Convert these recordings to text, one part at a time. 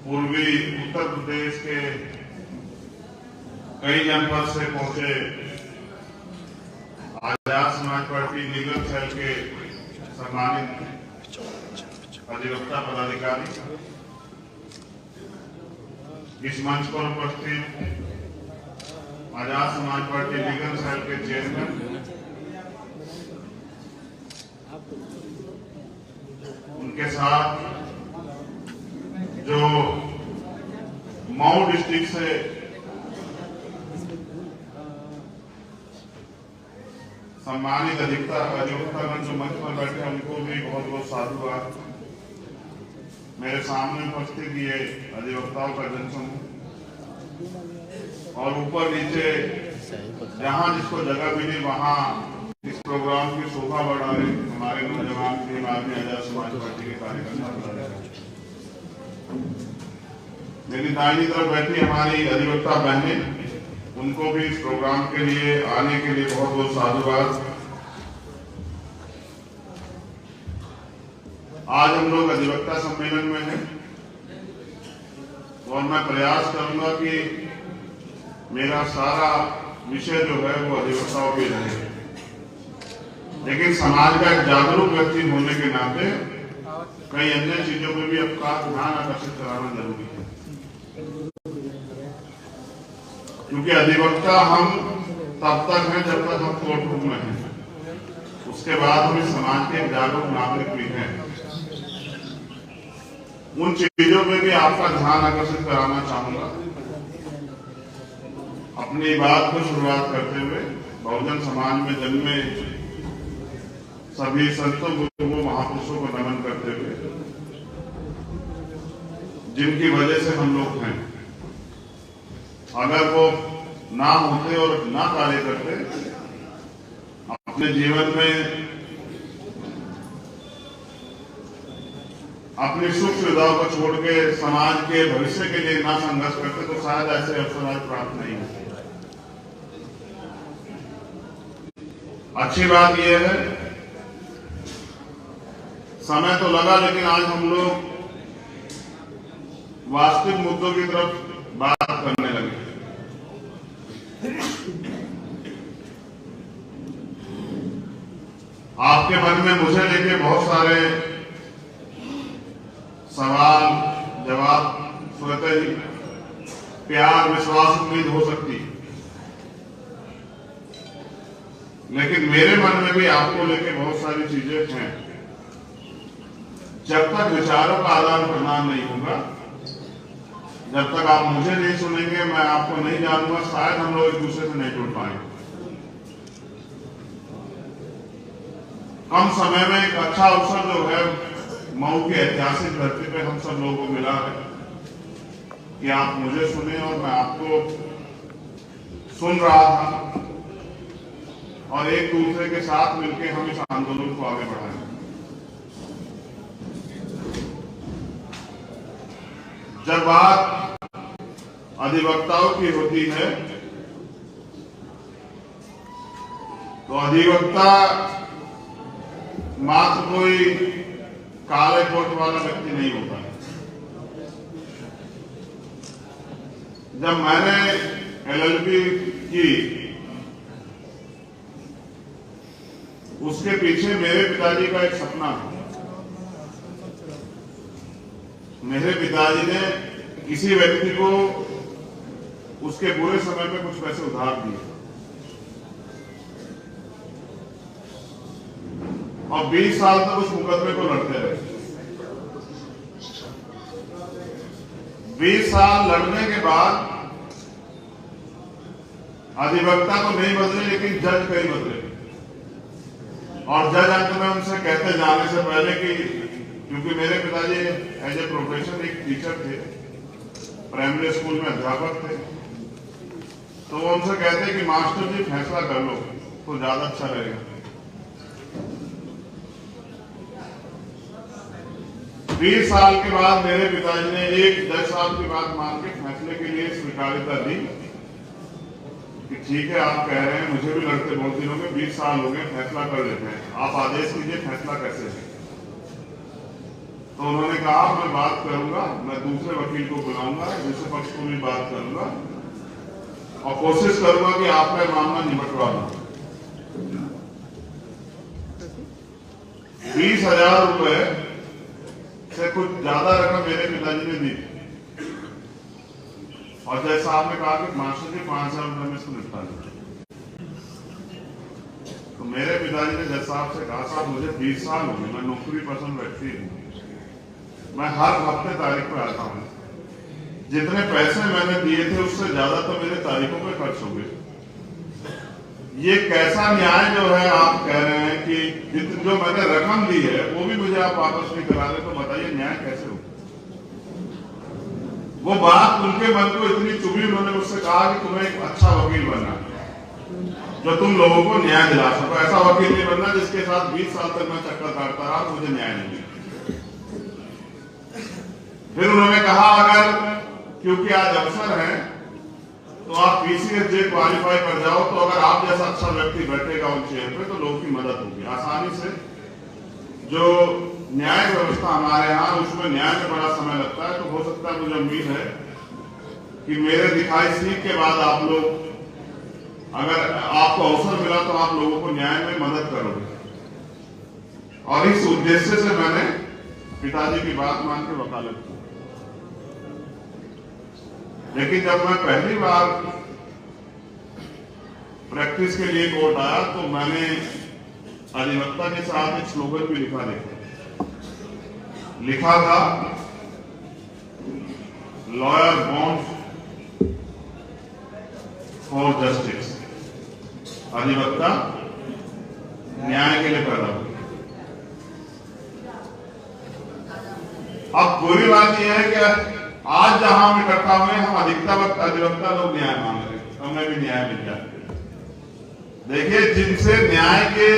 पूर्वी उत्तर प्रदेश के कई जनपद से पहुंचे Azad Samaj party legal cell के सम्मानित अधिवक्ता पदाधिकारी, इस मंच पर उपस्थित Azad Samaj party legal cell के चेयरमैन, उनके साथ जो मऊ डिस्ट्रिक्ट से सम्मानित अधिवक्तागण जो मंच पर बैठे, उनको भी बहुत बहुत साधुवाद। मेरे सामने उपस्थित ये अधिवक्ताओं का जनसमूह और ऊपर नीचे जहां जिसको जगह मिली वहां इस प्रोग्राम की शोभा बढ़ा रहे हमारे नौजवान टीम आदमी आजाद समाज पार्टी के कार्यकर्ता। मेरी दाहिनी तरफ बैठी हमारी अधिवक्ता बहनें, उनको भी इस प्रोग्राम के लिए आने के लिए बहुत बहुत साधुवाद। आज हम लोग अधिवक्ता सम्मेलन में हैं और मैं प्रयास करूंगा कि मेरा सारा विषय जो है वो अधिवक्ताओं पे रहे, लेकिन समाज का एक जागरूक व्यक्ति होने के नाते कई अन्य चीजों में भी आपका ध्यान आकर्षित कराना जरूरी है, क्योंकि अधिवक्ता हम तब तक हैं जब तक हम कोर्ट रूम में हैं, उसके बाद हम इस समाज के जागरूक नागरिक भी हैं। उन चीजों में भी आपका ध्यान आकर्षित कराना चाहूंगा। अपनी बात को शुरुआत करते हुए बहुजन समाज में जन्मे सभी संतों गुरुओं महापुरुषों को नमन करते हुए, जिनकी वजह से हम लोग हैं, अगर वो ना होते और ना कार्य करते, अपने जीवन में अपनी सुख सुविधाओं को छोड़ के समाज के भविष्य के लिए ना संघर्ष करते, तो शायद ऐसे अवसर आज प्राप्त नहीं होते। अच्छी बात यह है, समय तो लगा, लेकिन आज हम लोग वास्तविक मुद्दों की तरफ बात करने लगे। आपके मन में मुझे लेके बहुत सारे सवाल जवाब, स्वतः ही प्यार विश्वास उम्मीद हो सकती है, लेकिन मेरे मन में भी आपको लेके बहुत सारी चीजें हैं। जब तक विचारों का आदान प्रदान नहीं होगा, जब तक आप मुझे नहीं सुनेंगे, मैं आपको नहीं जानूंगा, शायद हम लोग एक दूसरे से नहीं जुड़ पाएंगे। कम समय में एक अच्छा अवसर जो है मऊ की ऐतिहासिक धरती पे हम सब लोगों को मिला है कि आप मुझे सुने और मैं आपको सुन रहा था, और एक दूसरे के साथ मिलकर हम इस आंदोलन को आगे बढ़ाएं। जब बात अधिवक्ताओं की होती है तो अधिवक्ता मात्र कोई काले कोट वाला व्यक्ति नहीं होता है। जब मैंने LLB की, उसके पीछे मेरे पिताजी का एक सपना था। मेरे पिताजी ने किसी व्यक्ति को उसके बुरे समय पे कुछ पैसे उधार दिए और 20 साल तक उस मुकदमे को लड़ते रहे। 20 साल लड़ने के बाद अधिवक्ता तो नहीं बदले, लेकिन जज कई बदले, और जज अंत में उनसे कहते जाने से पहले कि, क्योंकि मेरे पिताजी एज ए प्रोफेशन एक टीचर थे, प्राइमरी स्कूल में अध्यापक थे, तो वो उनसे कहते कि मास्टर जी फैसला कर लो तो ज्यादा अच्छा रहेगा। 20 साल के बाद मेरे पिताजी ने एक 10 साल की बात मान के फैसले के लिए स्वीकार्यता दी कि ठीक है, आप कह रहे हैं, मुझे भी लड़ते बहुत दिनों में 20 साल हो गए, फैसला कर लेते हैं, आप आदेश कीजिए फैसला कैसे है। तो उन्होंने कहा मैं बात करूंगा, मैं दूसरे वकील को बुलाऊंगा, दूसरे पक्ष को भी बात करूंगा और कोशिश करूंगा कि आपका मामला निपटवा दूं। 20,000 रुपए से कुछ ज्यादा रकम मेरे पिताजी ने दी और जैसा आपने कहा कि 5,000 रुपए में इसको निपटा दिया। तो मेरे पिताजी ने जज साहब से कहा साहब मुझे 20 साल हो गए, मैं नौकरी पसंद व्यक्ति हूँ, मैं हर हफ्ते तारीख पे आता हूँ, जितने पैसे मैंने दिए थे उससे ज्यादा तो मेरे तारीखों पे खर्च हो गए। ये कैसा न्याय जो है आप कह रहे हैं कि जो मैंने रकम दी है वो भी मुझे आप वापस नहीं करा रहे, तो बताइए न्याय कैसे हो? वो बात उनके मन को इतनी चुभी, उन्होंने मुझसे कहा कि तुम्हें एक अच्छा वकील बनना जो तुम लोगों को न्याय दिला सको, ऐसा वकील नहीं बनना जिसके साथ 20 साल तक मैं चक्कर काटता रहा, मुझे न्याय नहीं मिला। फिर उन्होंने कहा अगर क्योंकि आज अवसर है तो आप PCSJ क्वालिफाई कर जाओ, तो अगर आप जैसा अच्छा व्यक्ति बैठेगा उन चेयर पे तो लोगों की मदद होगी आसानी से। जो न्याय व्यवस्था हमारे यहाँ उसमें न्याय में बड़ा समय लगता है, तो हो सकता है, मुझे उम्मीद है कि मेरे दिखाई सीख के बाद आप लोग, अगर आपको अवसर मिला तो आप लोगों को न्याय में मदद करोगे। और इस उद्देश्य से मैंने पिताजी की बात मान के वकालत की। लेकिन जब मैं पहली बार प्रैक्टिस के लिए कोर्ट आया तो मैंने अधिवक्ता के साथ एक स्लोगन भी लिखा था, लॉयर बॉर्न फॉर जस्टिस, अधिवक्ता न्याय के लिए पैदा हुए। अब बुरी बात यह है कि आज जहां हम इकट्ठा हुए हम अधिवक्ता लोग न्याय मांग रहे हैं, हमें भी न्याय मिल जाए। देखिए, जिनसे न्याय के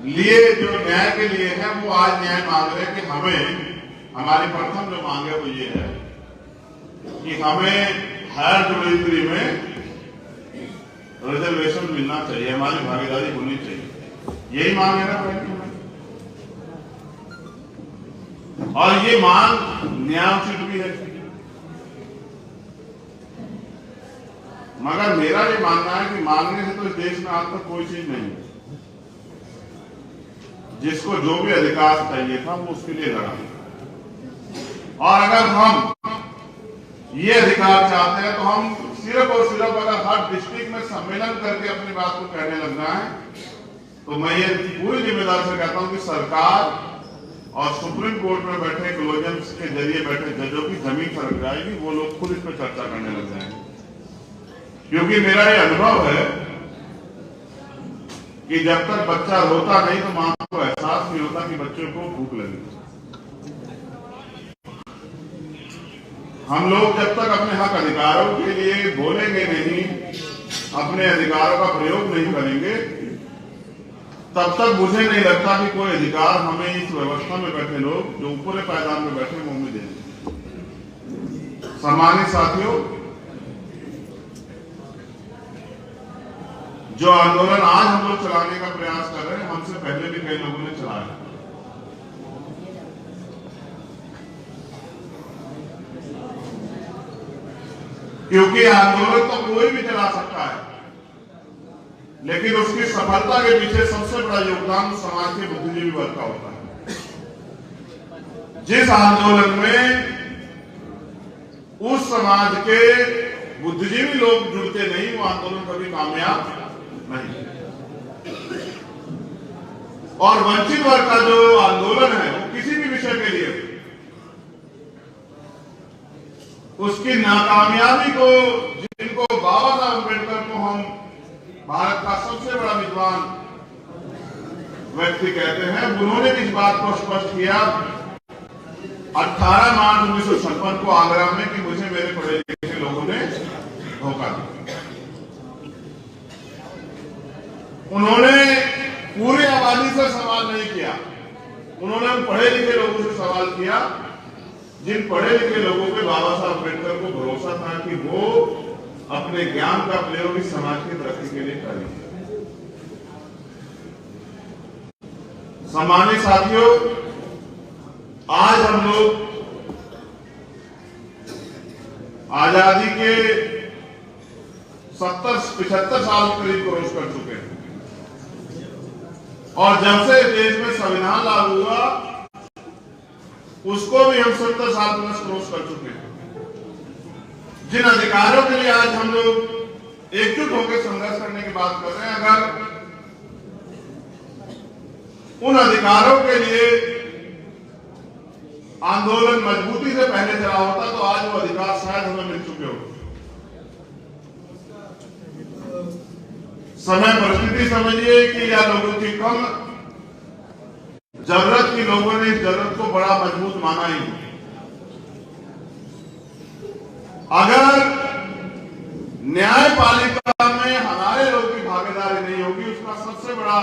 लिए, जो न्याय के लिए है, वो आज न्याय मांग रहे हैं कि हमें, हमारी प्रथम जो मांग है वो ये है कि हमें हायर जुडिशरी में रिजर्वेशन मिलना चाहिए, हमारी भागीदारी होनी चाहिए। यही मांग है ना पहले। और ये मांग न्यायोचित भी है, मगर मेरा ये मानना है कि मांगने से तो इस देश में आज तक कोई चीज नहीं है। जिसको जो भी अधिकार चाहिए था वो उसके लिए लड़ा, और अगर हम ये अधिकार चाहते हैं तो हम सिर्फ और सिर्फ अगर हर डिस्ट्रिक्ट में सम्मेलन करके अपनी बात को कहने लगना है, तो मैं ये पूरी जिम्मेदारी से कहता हूं कि सरकार और सुप्रीम कोर्ट में बैठे कोलिजन्स के जरिए बैठे जजों की जमीन सरक जाएगी, वो लोग खुद इस पर चर्चा करने लग जाएंगे। क्योंकि मेरा ये अनुभव है कि जब तक बच्चा रोता नहीं तो मां को एहसास नहीं होता कि बच्चे को भूख लगी। हम लोग जब तक अपने हक अधिकारों के लिए बोलेंगे नहीं, अपने अधिकारों का प्रयोग नहीं करेंगे, तब तक मुझे नहीं लगता कि कोई अधिकार हमें इस व्यवस्था में बैठे लोग जो ऊपर पायदान में बैठे वो हमें देंगे। सम्मानित साथियों, जो आंदोलन आज हम लोग चलाने का प्रयास कर रहे हैं, हमसे पहले भी कई लोगों ने चलाया। क्योंकि आंदोलन तो कोई भी चला सकता है, लेकिन उसकी सफलता के पीछे सबसे बड़ा योगदान समाज के बुद्धिजीवी वर्ग का होता है। जिस आंदोलन में उस समाज के बुद्धिजीवी लोग जुड़ते नहीं, वो आंदोलन कभी कामयाब नहीं। और वंचित वर्ग का जो आंदोलन है वो किसी भी विषय के लिए, उसकी नाकामयाबी को, जिनको बाबा साहब अम्बेडकर को हम भारत का सबसे बड़ा विद्वान व्यक्ति कहते हैं, उन्होंने इस बात को स्पष्ट किया 18 मार्च 1956 को आगरा में कि मुझे मेरे पढ़े लिखे लोगों ने धोखा दिया। उन्होंने पूरी आबादी से सवाल नहीं किया, उन्होंने पढ़े लिखे लोगों से सवाल किया, जिन पढ़े लिखे लोगों पे बाबा साहब अम्बेडकर को भरोसा था कि वो अपने ज्ञान का प्रयोग इस समाज की तरक्की के लिए करेंगे। सम्मानित साथियों, आज हम लोग आजादी के 70-75 साल करीब क्रॉस कर चुके हैं और जब से देश में संविधान लागू हुआ उसको भी हम 70 साल प्लस क्रॉस कर चुके हैं। जिन अधिकारों के लिए आज हम लोग एकजुट होकर संघर्ष करने की बात कर रहे हैं, अगर उन अधिकारों के लिए आंदोलन मजबूती से पहले चला होता तो आज वो अधिकार शायद हमें मिल चुके होते। समय परिस्थिति समझिए कि या लोगों की कम जरूरत की लोगों ने इस जरूरत को बड़ा मजबूत माना ही। अगर न्यायपालिका में हमारे लोगों की भागीदारी नहीं होगी, उसका सबसे बड़ा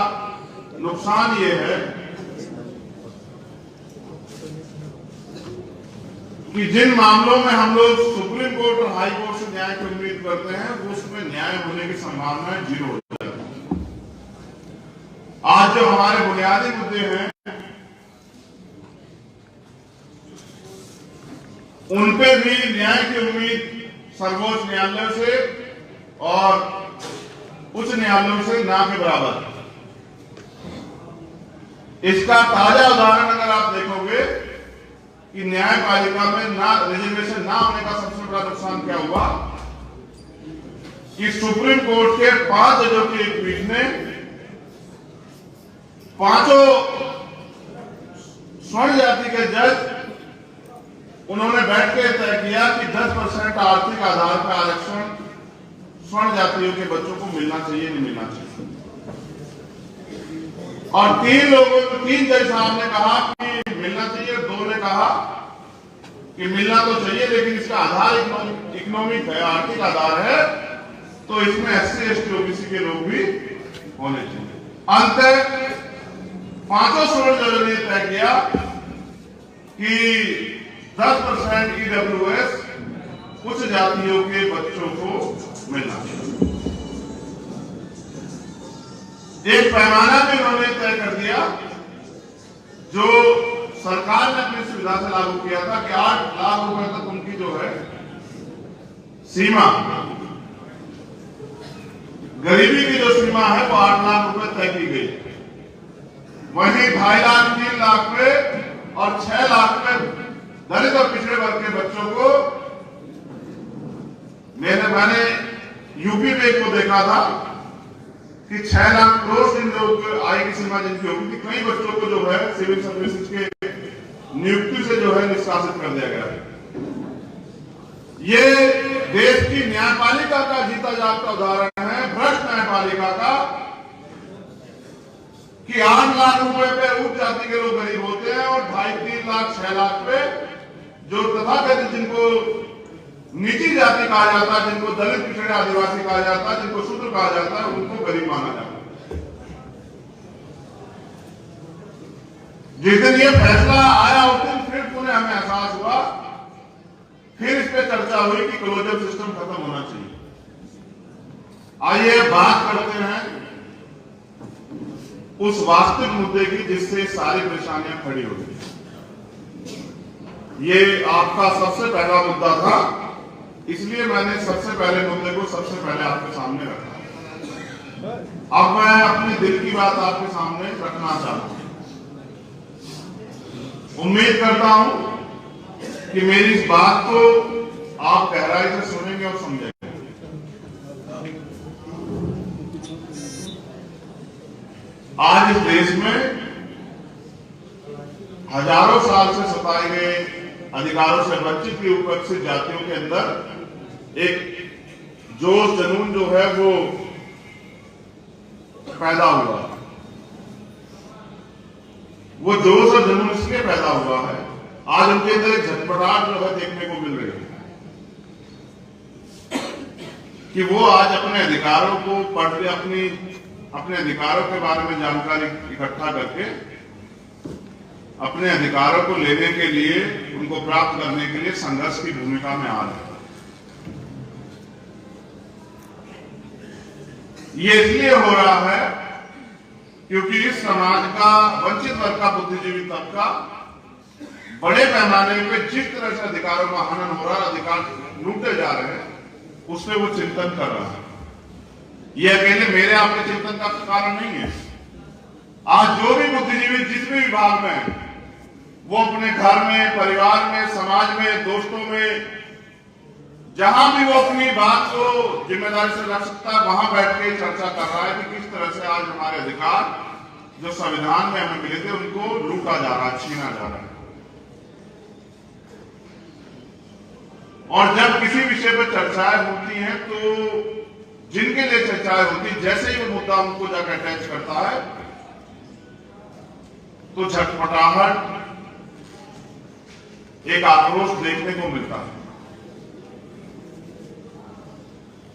नुकसान ये है कि जिन मामलों में हम लोग सुप्रीम कोर्ट और हाई कोर्ट से न्याय की उम्मीद करते हैं वो उसमें न्याय होने की संभावना 0 हो जाती है। आज जो हमारे बुनियादी मुद्दे हैं उन पे भी न्याय की उम्मीद सर्वोच्च न्यायालय से और उच्च न्यायालयों से ना के बराबर। इसका ताजा उदाहरण अगर आप देखोगे कि न्यायपालिका में ना रिजर्वेशन ना होने का सबसे बड़ा नुकसान क्या हुआ कि सुप्रीम कोर्ट के 5 जजों की एक पीठ ने 5 स्वर्ण जाति के जज उन्होंने बैठ के तय किया कि 10% आर्थिक आधार पर आरक्षण स्वर्ण जातियों के बच्चों को मिलना चाहिए, नहीं मिलना चाहिए। और 3 जज साहब ने कहा कि मिलना चाहिए, 2 ने कहा कि मिलना तो चाहिए लेकिन इसका आधार इकोनॉमिक है, आर्थिक आधार है, तो इसमें SC ST OBC के लोग भी होने चाहिए। अंत 5 स्वर्ण जजों ने तय किया कि 10% EWS उच्च जातियों के बच्चों को मिलना चाहिए। एक पैमाना भी उन्होंने तय कर दिया जो सरकार ने अपनी सुविधा से लागू किया था कि 8 लाख रुपए तक उनकी जो है सीमा, गरीबी की जो सीमा है वो 8 लाख रुपए तय की गई। वहीं 2.5 लाख 3 लाख पे और 6 लाख पे दलित और पिछड़े वर्ग के बच्चों को मैंने यूपी में एक को देखा था कि 6 लाख क्रॉस जिन लोग आय की सीमा जिनकी होगी थी, कई बच्चों को जो है सिविल सर्विसेज के नियुक्ति से जो है निष्कासित कर दिया गया है। ये देश की न्यायपालिका का जीता जागता उदाहरण है, भ्रष्ट न्यायपालिका का, कि 8 लाख रुपए पे उच्च जाति के लोग गरीब होते हैं और 2.5-3 लाख 6 लाख पे जो तथाकथित जिनको नीची जाति कहा जाता है, जिनको दलित पिछड़े आदिवासी कहा जाता है, जिनको शूद्र कहा जाता है, उनको गरीब माना जाता है। जिस दिन ये फैसला आया उस दिन फिर पुनः हमें एहसास हुआ, फिर इस पे चर्चा हुई कि क्लोजर सिस्टम खत्म होना चाहिए। आइए बात करते हैं उस वास्तविक मुद्दे की जिससे सारी परेशानियां खड़ी हो गई। ये आपका सबसे पहला मुद्दा था, इसलिए मैंने सबसे पहले मुद्दे को सबसे पहले आपके सामने रखा। अब मैं अपने दिल की बात आपके सामने रखना चाहता हूं। उम्मीद करता हूं कि मेरी इस बात को आप गहराई से सुनेंगे और समझेंगे। आज इस देश में हजारों साल से सताए गए अधिकारों से वंचित की उपस्थित जातियों के अंदर एक जोश जुनून जो है वो पैदा हुआ। वो जोश और जुनून इसलिए पैदा हुआ है, आज उनके अंदर एक झटपटाहट जो है देखने को मिल रही है कि वो आज अपने अधिकारों को पढ़ के अपने अधिकारों के बारे में जानकारी इकट्ठा करके अपने अधिकारों को लेने के लिए, उनको प्राप्त करने के लिए संघर्ष की भूमिका में आ रहे हैं। ये इसलिए हो रहा है क्योंकि इस समाज का वंचित वर्ग का बुद्धिजीवी तबका बड़े पैमाने पे जिस तरह से अधिकारों का हनन हो रहा है, अधिकार लूटे जा रहे हैं, उस पर वो चिंतन कर रहा है। ये अकेले मेरे आपके चिंतन का कारण नहीं है। आज जो भी बुद्धिजीवी जिस भी विभाग में है, वो अपने घर में, परिवार में, समाज में, दोस्तों में, जहां भी वो अपनी बात को जिम्मेदारी से रख सकता है, वहां बैठ के चर्चा कर रहा है कि किस तरह से आज हमारे अधिकार जो संविधान में हमें मिले थे उनको लूटा जा रहा है, छीना जा रहा है। और जब किसी विषय पर चर्चाएं होती हैं तो जिनके लिए चर्चाएं होती, जैसे ही वो मुद्दा उनको जाकर अटैच करता है तो झटपटाहट, एक आक्रोश देखने को मिलता है।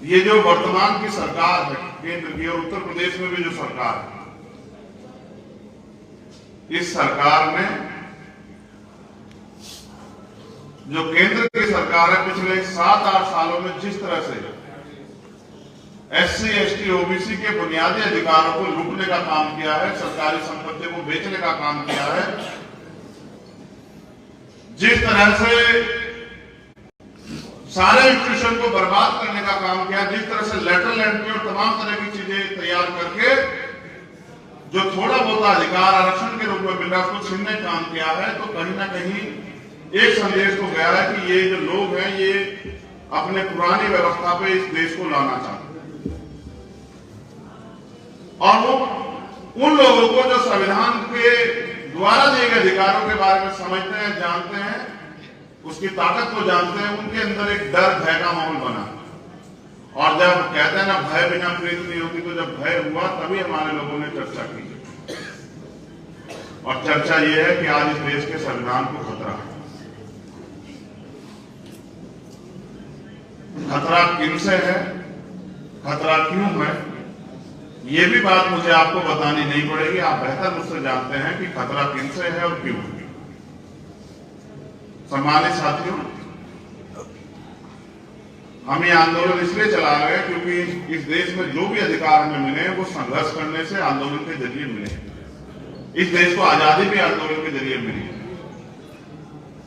ये जो वर्तमान की सरकार है केंद्र की, और उत्तर प्रदेश में भी जो सरकार है, इस सरकार ने, जो केंद्र की सरकार है, पिछले 7-8 सालों में जिस तरह से SC, ST, OBC के बुनियादी अधिकारों को लूटने का काम किया है, सरकारी संपत्ति को बेचने का काम किया है, जिस तरह से सारे इंस्टीट्यूशन को बर्बाद करने का काम किया, जिस तरह से लेटरल एंट्री और तमाम तरह की चीजें तैयार करके जो थोड़ा बहुत अधिकार आरक्षण के रूप में मिल रहा है उसको छीनने का काम किया है, तो कहीं ना कहीं एक संदेश तो गया है कि ये जो लोग हैं ये अपने पुरानी व्यवस्था पे इस देश को लाना चाहते हैं। और वो उन लोगों को जो संविधान के द्वारा दिए गए अधिकारों के बारे में समझते हैं, जानते हैं, उसकी ताकत को जानते हैं, उनके अंदर एक डर भय का माहौल बना। और जब कहते हैं ना भय बिना प्रीति नहीं होती, तो जब भय हुआ तभी हमारे लोगों ने चर्चा की। और चर्चा यह है कि आज इस देश के संविधान को खतरा है। खतरा किनसे है, खतरा क्यों है, ये भी बात मुझे आपको बतानी नहीं पड़ेगी, आप बेहतर मुझसे जानते हैं कि खतरा किनसे है और क्यों है। सम्मानित साथियों, हम ये आंदोलन इसलिए चला रहे हैं क्योंकि इस देश में जो भी अधिकार हमें मिले हैं वो संघर्ष करने से, आंदोलन के जरिए मिले हैं। इस देश को आजादी भी आंदोलन के जरिए मिली है।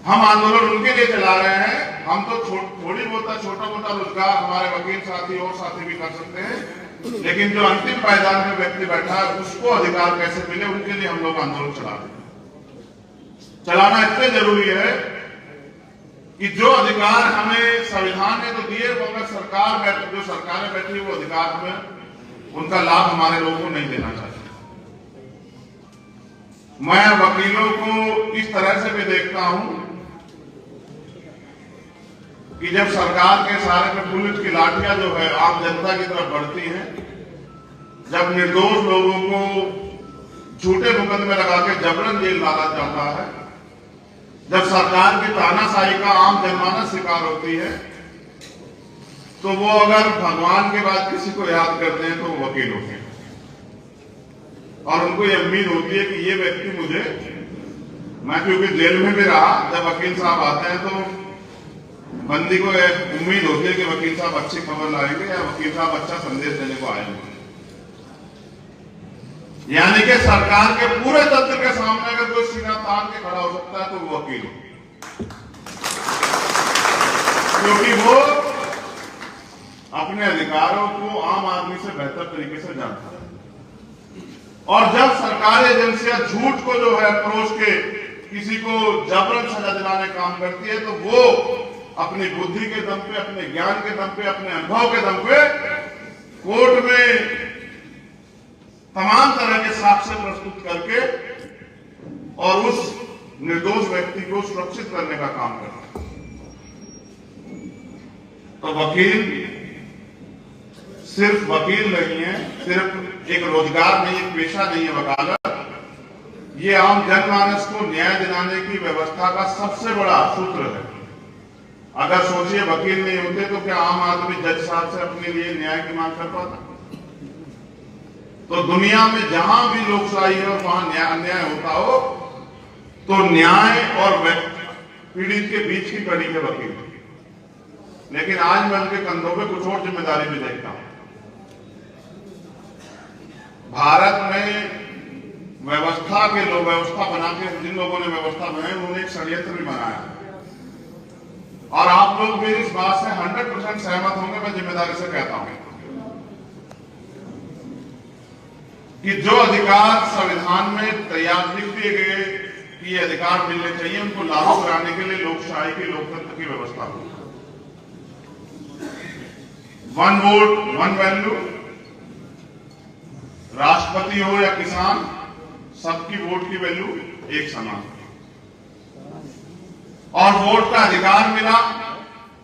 हम आंदोलन उनके लिए चला रहे हैं। हम तो थोड़ी बहुत छोटा मोटा रोजगार हमारे वकील साथी और साथी भी कर सकते हैं, लेकिन जो अंतिम पायदान में व्यक्ति बैठा है उसको अधिकार कैसे मिले, उनके लिए हम लोग आंदोलन चला रहे हैं। चलाना इसलिए जरूरी है कि जो अधिकार हमें संविधान ने तो दिए, वो अगर जो सरकारें बैठी है वो अधिकार हमें, उनका लाभ हमारे लोगों को नहीं देना चाहिए। मैं वकीलों को इस तरह से भी देखता हूं कि जब सरकार के सहारे में पुलिस की लाठियां जो है आम जनता की तरफ बढ़ती हैं, जब निर्दोष लोगों को झूठे मुकदमे लगा के जबरन जेल डाला जाता है, जब सरकार की तानाशाही का आम जनमानस शिकार होती है, तो वो अगर भगवान के बाद किसी को याद करते हैं तो वो वकील होते हैं। और उनको ये उम्मीद होती है कि ये व्यक्ति मुझे, मैं क्योंकि जेल में भी रहा, जब वकील साहब आते हैं तो बंदी को उम्मीद होती है कि वकील साहब अच्छी खबर लाएंगे या वकील साहब अच्छा संदेश देने को आएंगे। यानी कि सरकार के पूरे तंत्र के सामने अगर कोई सीना तान के खड़ा हो सकता है तो वो वकील हो, क्योंकि वो अपने अधिकारों को आम आदमी से बेहतर तरीके से जानता है। और जब सरकारी एजेंसियां झूठ को जो है परोस के किसी को जबरन सजा दिलाने का काम करती है, तो वो अपनी बुद्धि के दम पे, अपने ज्ञान के दम पे, अपने अनुभव के दम पे कोर्ट में तमाम तरह के साक्ष्य प्रस्तुत करके और उस निर्दोष व्यक्ति को सुरक्षित करने का काम करता है। तो वकील सिर्फ वकील नहीं है, सिर्फ एक रोजगार नहीं, एक पेशा नहीं है वकालत। ये आम जनमानस को न्याय दिलाने की व्यवस्था का सबसे बड़ा सूत्र है। अगर सोचिए वकील नहीं होते तो क्या आम आदमी जज साहब से अपने लिए न्याय की मांग कर पाता? तो दुनिया में जहां भी लोकशाही है और वहां अन्याय होता हो तो न्याय और पीड़ित के बीच की कड़ी के वकील। लेकिन आज मैं उनके कंधों पे कुछ और जिम्मेदारी भी देखता हूं। भारत में व्यवस्था के लोग व्यवस्था बना के, जिन लोगों ने व्यवस्था बनाई उन्होंने एक षड्यंत्र भी बनाया। और आप लोग भी इस बात से 100% सहमत होंगे, मैं जिम्मेदारी से कहता हूं कि जो अधिकार संविधान में तैयार लिख दिए गए कि ये अधिकार मिलने चाहिए, उनको लागू कराने के लिए लोकशाही की, लोकतंत्र की व्यवस्था हो। 1 वोट 1 वैल्यू, राष्ट्रपति हो या किसान, सबकी वोट की वैल्यू एक समान। और वोट का अधिकार मिला।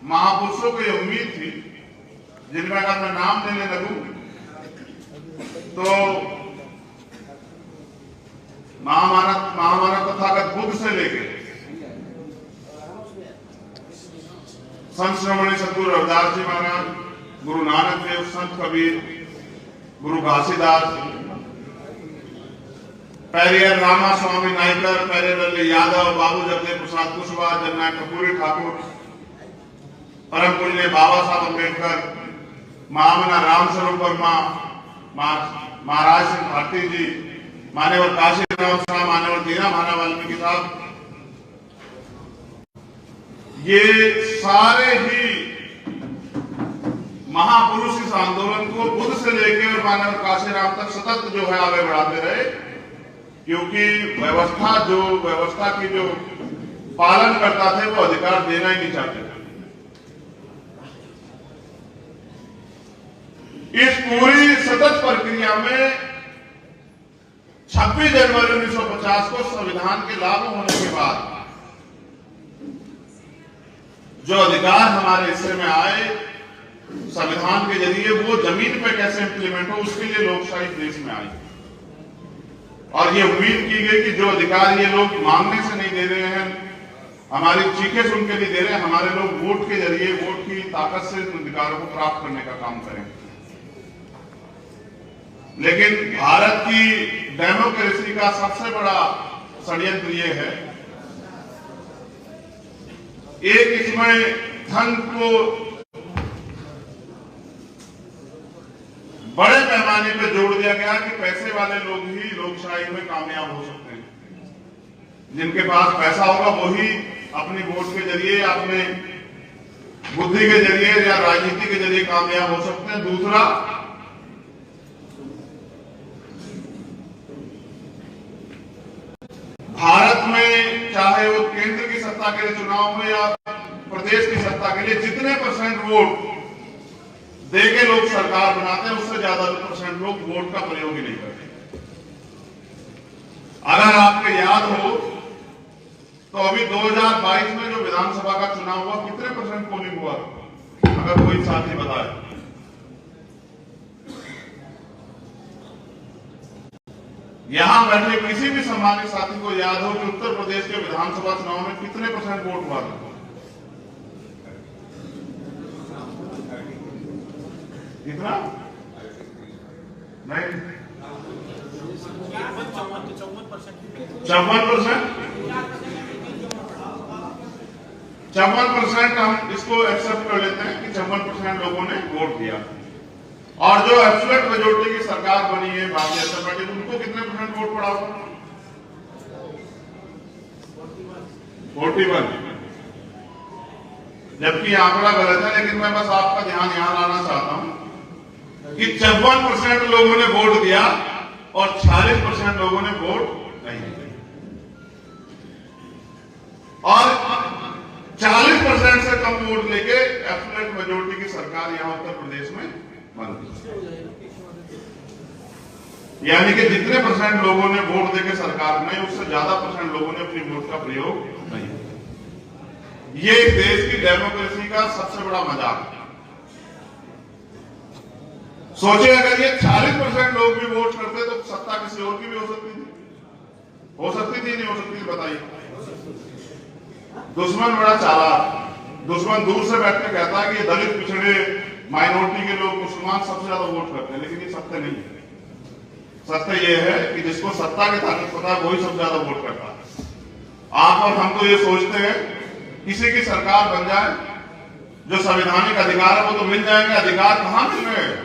महापुरुषों को यह उम्मीद थी, जिनमें अगर मैं नाम लेने लगूं तो महामानव तथागत बुद्ध से लेके संत श्रोमणी सद्गुरु रविदास जी महाराज, गुरु नानक देव, संत कबीर, गुरु घासीदास, पेरियर रामा स्वामी नायकर, पेरियर यादव, बाबू जगदेव प्रसाद कुशवाहा, जननायक कपूरी ठाकुर, परम पुण्य बाबा साहब अम्बेडकर, महामना रामस्वरूप वर्मा, महाराज सिंह भारती जी, मान्यवर काशीराम साहब, मान्यवर दीना भाना वाल्मीकि साहब, ये सारे ही महापुरुष इस आंदोलन को बुद्ध से लेकर मान्यवर काशीराम तक सतत जो है आगे बढ़ाते रहे, क्योंकि व्यवस्था की जो पालन करता थे वो अधिकार देना ही नहीं चाहते थे। इस पूरी सतत प्रक्रिया में 26 जनवरी 1950 को संविधान के लागू होने के बाद जो अधिकार हमारे हिस्से में आए संविधान के जरिए, वो जमीन पे कैसे इंप्लीमेंट हो, उसके लिए लोकशाही देश में आई। और ये उम्मीद की गई कि जो अधिकार ये लोग मांगने से नहीं दे रहे हैं, हमारी चीखें सुन के नहीं दे रहे हैं, हमारे लोग वोट के जरिए, वोट की ताकत से अधिकारों को प्राप्त करने का काम करें। लेकिन भारत की डेमोक्रेसी का सबसे बड़ा षड्यंत्र ये है, एक इसमें धन को बड़े पैमाने पे जोड़ दिया गया कि पैसे वाले लोग ही लोकशाही में कामयाब हो सकते हैं। जिनके पास पैसा होगा वही अपनी वोट के जरिए, अपने बुद्धि के जरिए या राजनीति के जरिए कामयाब हो सकते हैं। दूसरा, भारत में चाहे वो केंद्र की सत्ता के लिए चुनाव में या प्रदेश की सत्ता के लिए जितने % वोट देके लोग सरकार बनाते हैं, उससे ज्यादा % लोग वोट का प्रयोग ही नहीं करते। अगर आपको याद हो तो अभी 2022 में जो विधानसभा का चुनाव हुआ, कितने % पोलिंग हुआ, अगर कोई साथी बताए। यहां बैठे किसी भी सम्मानित साथी को याद हो कि उत्तर प्रदेश के विधानसभा चुनाव में कितने % वोट हुआ था? कितना? नहीं, 54% हम इसको एक्सेप्ट कर लेते हैं कि 54% लोगों ने वोट दिया। और जो एब्सोल्यूट मेजॉरिटी की सरकार बनी है भारतीय जनता पार्टी, उनको कितने % वोट पड़ा होगा? 41। जबकि आंकड़ा गलत है, लेकिन मैं बस आपका ध्यान यहां लाना चाहता हूं कि 54% लोगों ने वोट दिया और 46% लोगों ने वोट नहीं दिया। और 40% से कम वोट लेके एब्सोल्यूट मेजॉरिटी की सरकार यहां उत्तर प्रदेश में बन गई। यानी कि जितने % लोगों ने वोट देके सरकार बनाई, उससे ज्यादा % लोगों ने अपनी वोट का प्रयोग नहीं किया। ये देश की डेमोक्रेसी का सबसे बड़ा मजाक है। सोचे अगर ये 40% लोग भी वोट करते तो सत्ता किसी और की भी हो सकती थी, नहीं हो सकती थी? बताइए। दुश्मन बड़ा चालाक, दुश्मन दूर से बैठ के कहता है कि ये दलित, पिछड़े, माइनॉरिटी के लोग, मुसलमान सबसे ज्यादा वोट करते हैं, लेकिन ये सत्य नहीं है। सत्य ये है कि जिसको सत्ता की ताकत पता है वही सबसे ज्यादा वोट करता है। आप और हम तो ये सोचते हैं किसी की सरकार बन जाए, जो संवैधानिक अधिकार है वो तो मिल जाएंगे। अधिकार कहां मिल रहे हैं?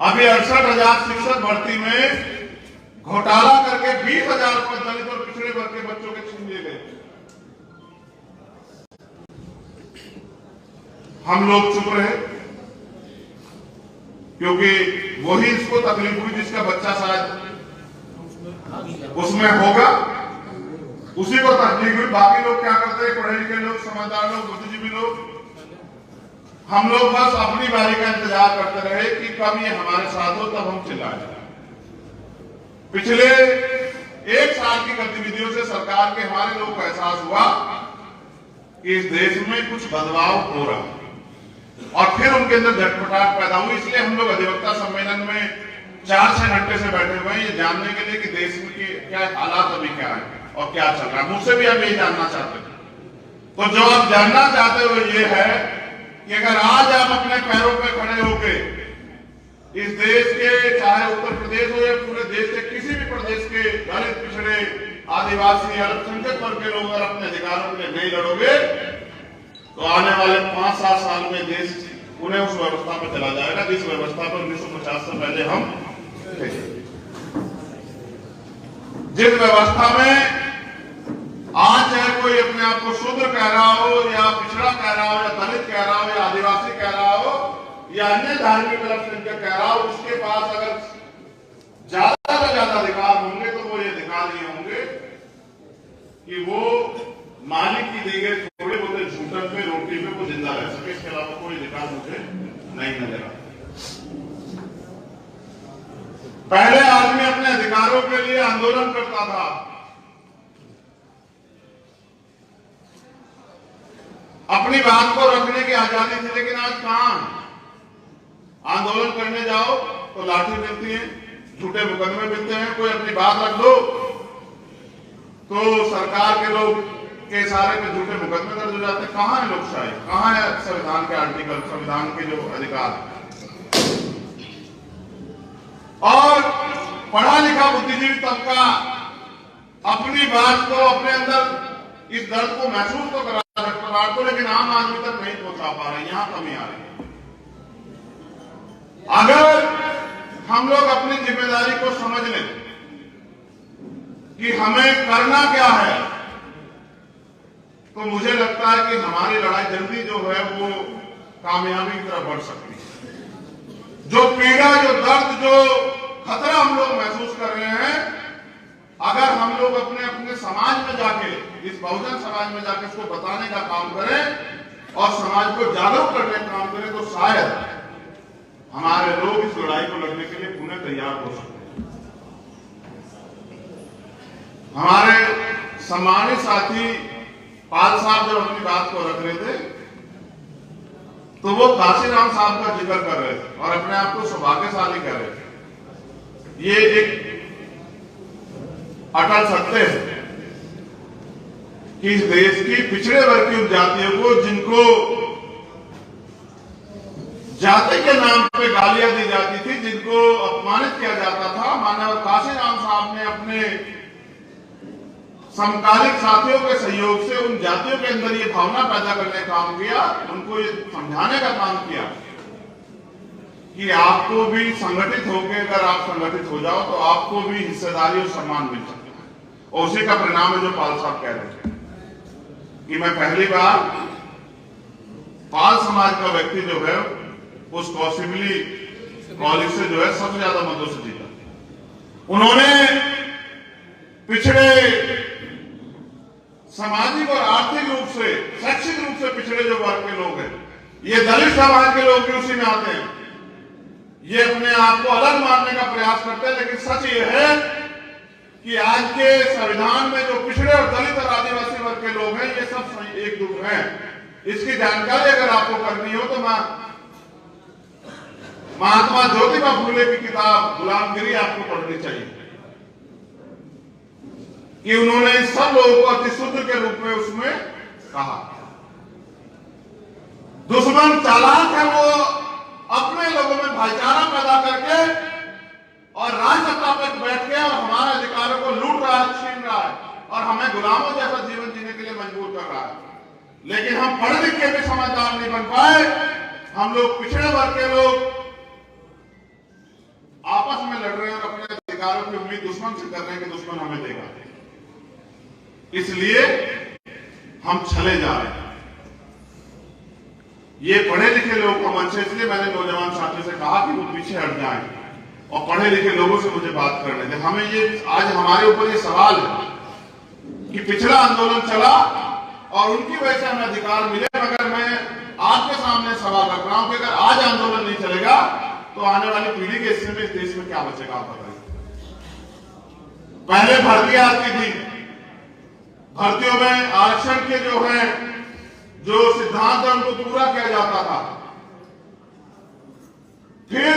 अभी 68,000 शिक्षक भर्ती में घोटाला करके 20,000 पद दलित और पिछड़े वर्ग के बच्चों के छीन लिए गए। हम लोग चुप रहे क्योंकि वही इसको तकलीफ हुई जिसका बच्चा शायद उसमें होगा, उसी को तकलीफ हुई। बाकी लोग क्या करते हैं, पढ़े लिखे लोग, समझदार लोग, बुद्धिजीवी लोग, हम लोग बस अपनी बारी का इंतजार करते रहे कि कब ये हमारे साथ हो, तब हम चिल्लाए। पिछले 1 साल की गतिविधियों से सरकार के हमारे लोगों को एहसास हुआ कि इस देश में कुछ बदलाव हो रहा है और फिर उनके अंदर झटपटाहट पैदा हुई। इसलिए हम लोग अधिवक्ता सम्मेलन में 4-6 घंटे से बैठे हुए हैं ये जानने के लिए कि देश में के क्या हालात अभी क्या है और क्या चल रहा है। मुझसे भी हम यही जानना चाहते हैं। तो जो आप जानना चाहते हो ये है कि अगर आज आप अपने पैरों पर खड़े होके इस देश के, चाहे उत्तर प्रदेश हो या पूरे देश के किसी भी प्रदेश के दलित, पिछड़े, आदिवासी, अल्पसंख्यक वर्ग के लोग अगर अपने अधिकारों के लिए नहीं लड़ोगे तो आने वाले 5-7 साल में देश पुनः उस व्यवस्था पर चला जाएगा जिस व्यवस्था पर 1950 से पहले हम थे। जिस व्यवस्था में आज चाहे कोई अपने आप को शूद्र कह रहा हो या पिछड़ा कह रहा हो या दलित कह रहा हो या आदिवासी कह रहा हो या अन्य धार्मिक अल्पसंख्यक कह रहा हो, उसके पास अगर ज्यादा से ज्यादा अधिकार होंगे तो वो ये अधिकार ये होंगे कि वो मालिक की दी गई थोड़े बहुत झूठन पे, रोटी पे वो जिंदा रह सके। इसके अलावा कोई अधिकार मुझे नहीं नजर आता। पहले आदमी अपने अधिकारों के लिए आंदोलन करता था, अपनी बात को रखने की आजादी थी, लेकिन आज कहां? आंदोलन करने जाओ तो लाठी मिलती है, झूठे मुकदमे मिलते हैं। कोई अपनी बात रख दो तो सरकार के लोग के इशारे पे झूठे मुकदमे दर्ज हो जाते हैं। कहां है लोकशाही, कहां है संविधान के आर्टिकल, संविधान के जो अधिकार? और पढ़ा लिखा बुद्धिजीवी तबका अपनी बात को, अपने अंदर इस दर्द को महसूस तो करा सकता तो, लेकिन आम आदमी तक नहीं पहुंचा पा रहे। यहां कमी आ रही है। अगर हम लोग अपनी जिम्मेदारी को समझ लें कि हमें करना क्या है, तो मुझे लगता है कि हमारी लड़ाई जल्दी जो है वो कामयाबी की तरफ बढ़ सकती है। जो पीड़ा, जो दर्द, जो खतरा हम लोग महसूस कर रहे हैं, अगर हम लोग अपने अपने समाज में जाके, इस बहुजन समाज में जाके इसको बताने का काम करें और समाज को जागरूक करने का काम करें तो शायद हमारे लोग इस लड़ाई को लड़ने के लिए पुनः तैयार हो सकते हैं। हमारे सम्मानित साथी पाल साहब जब अपनी बात को रख रहे थे तो वो काशीराम साहब का जिक्र कर रहे थे और अपने आप को सौभाग्यशाली कर रहे थे। ये एक अटल सत्य है कि इस देश की पिछड़े वर्ग की जातियों को, जिनको जाति के नाम पे गालियां दी जाती थी, जिनको अपमानित किया जाता था, मानव काशीराम साहब ने अपने समकालिक साथियों के सहयोग से उन जातियों के अंदर ये भावना पैदा करने का काम किया, उनको ये समझाने का काम किया कि आपको भी संगठित होकर, अगर आप संगठित हो जाओ तो आपको भी हिस्सेदारी और सम्मान मिल सकता है। और उसी का परिणाम है जो पाल साहब कह रहे थे कि मैं पहली बार पाल समाज का व्यक्ति जो है उस कौसिबली कॉलेज से जो है सबसे ज्यादा मतों से जीता। उन्होंने पिछड़े, सामाजिक और आर्थिक रूप से, शैक्षिक रूप से पिछड़े जो वर्ग के लोग हैं, ये दलित समाज के लोग भी उसी में आते हैं। ये अपने आप को अलग मानने का प्रयास करते हैं, लेकिन सच ये है कि आज के संविधान में जो पिछड़े और दलित और आदिवासी वर्ग के लोग हैं, ये सब एक ग्रुप हैं। इसकी जानकारी अगर आपको करनी हो तो महात्मा ज्योतिबा फूले की किताब गुलामगिरी आपको पढ़नी चाहिए कि उन्होंने सब लोगों को अतिशूद्र के रूप में उसमें कहा। दुश्मन चालाक है, वो अपने लोगों में भाईचारा पैदा करके और राज सत्ता पर बैठ के और हमारे अधिकारों को लूट रहा है, छीन रहा है और हमें गुलामों जैसा जीवन जीने के लिए मजबूर कर रहा है। लेकिन हम पढ़ लिख के भी समझदार नहीं बन पाए। हम लोग पिछड़े वर्ग के लोग आपस में लड़ रहे हैं और अपने अधिकारों की उम्मीद दुश्मन से कर रहे हैं कि दुश्मन हमें देगा, इसलिए हम छले जा रहे हैं। ये पढ़े लिखे लोगों का मंच है, इसलिए मैंने नौजवान साथियों से कहा कि वो पीछे हट जाएं और पढ़े लिखे लोगों से मुझे बात करने दें। हमें ये आज हमारे ऊपर ये सवाल है कि पिछड़ा आंदोलन चला और उनकी वजह से हमें अधिकार मिले, मगर मैं आपके सामने सवाल रख रहा हूं कि अगर आज आंदोलन नहीं चलेगा तो आने वाली पीढ़ी के हिस्से में इस देश में क्या बचेगा, आप बताइए। पहले भर्ती आती थी, भर्तियों में आरक्षण के जो सिद्धांत है उनको पूरा किया जाता था। फिर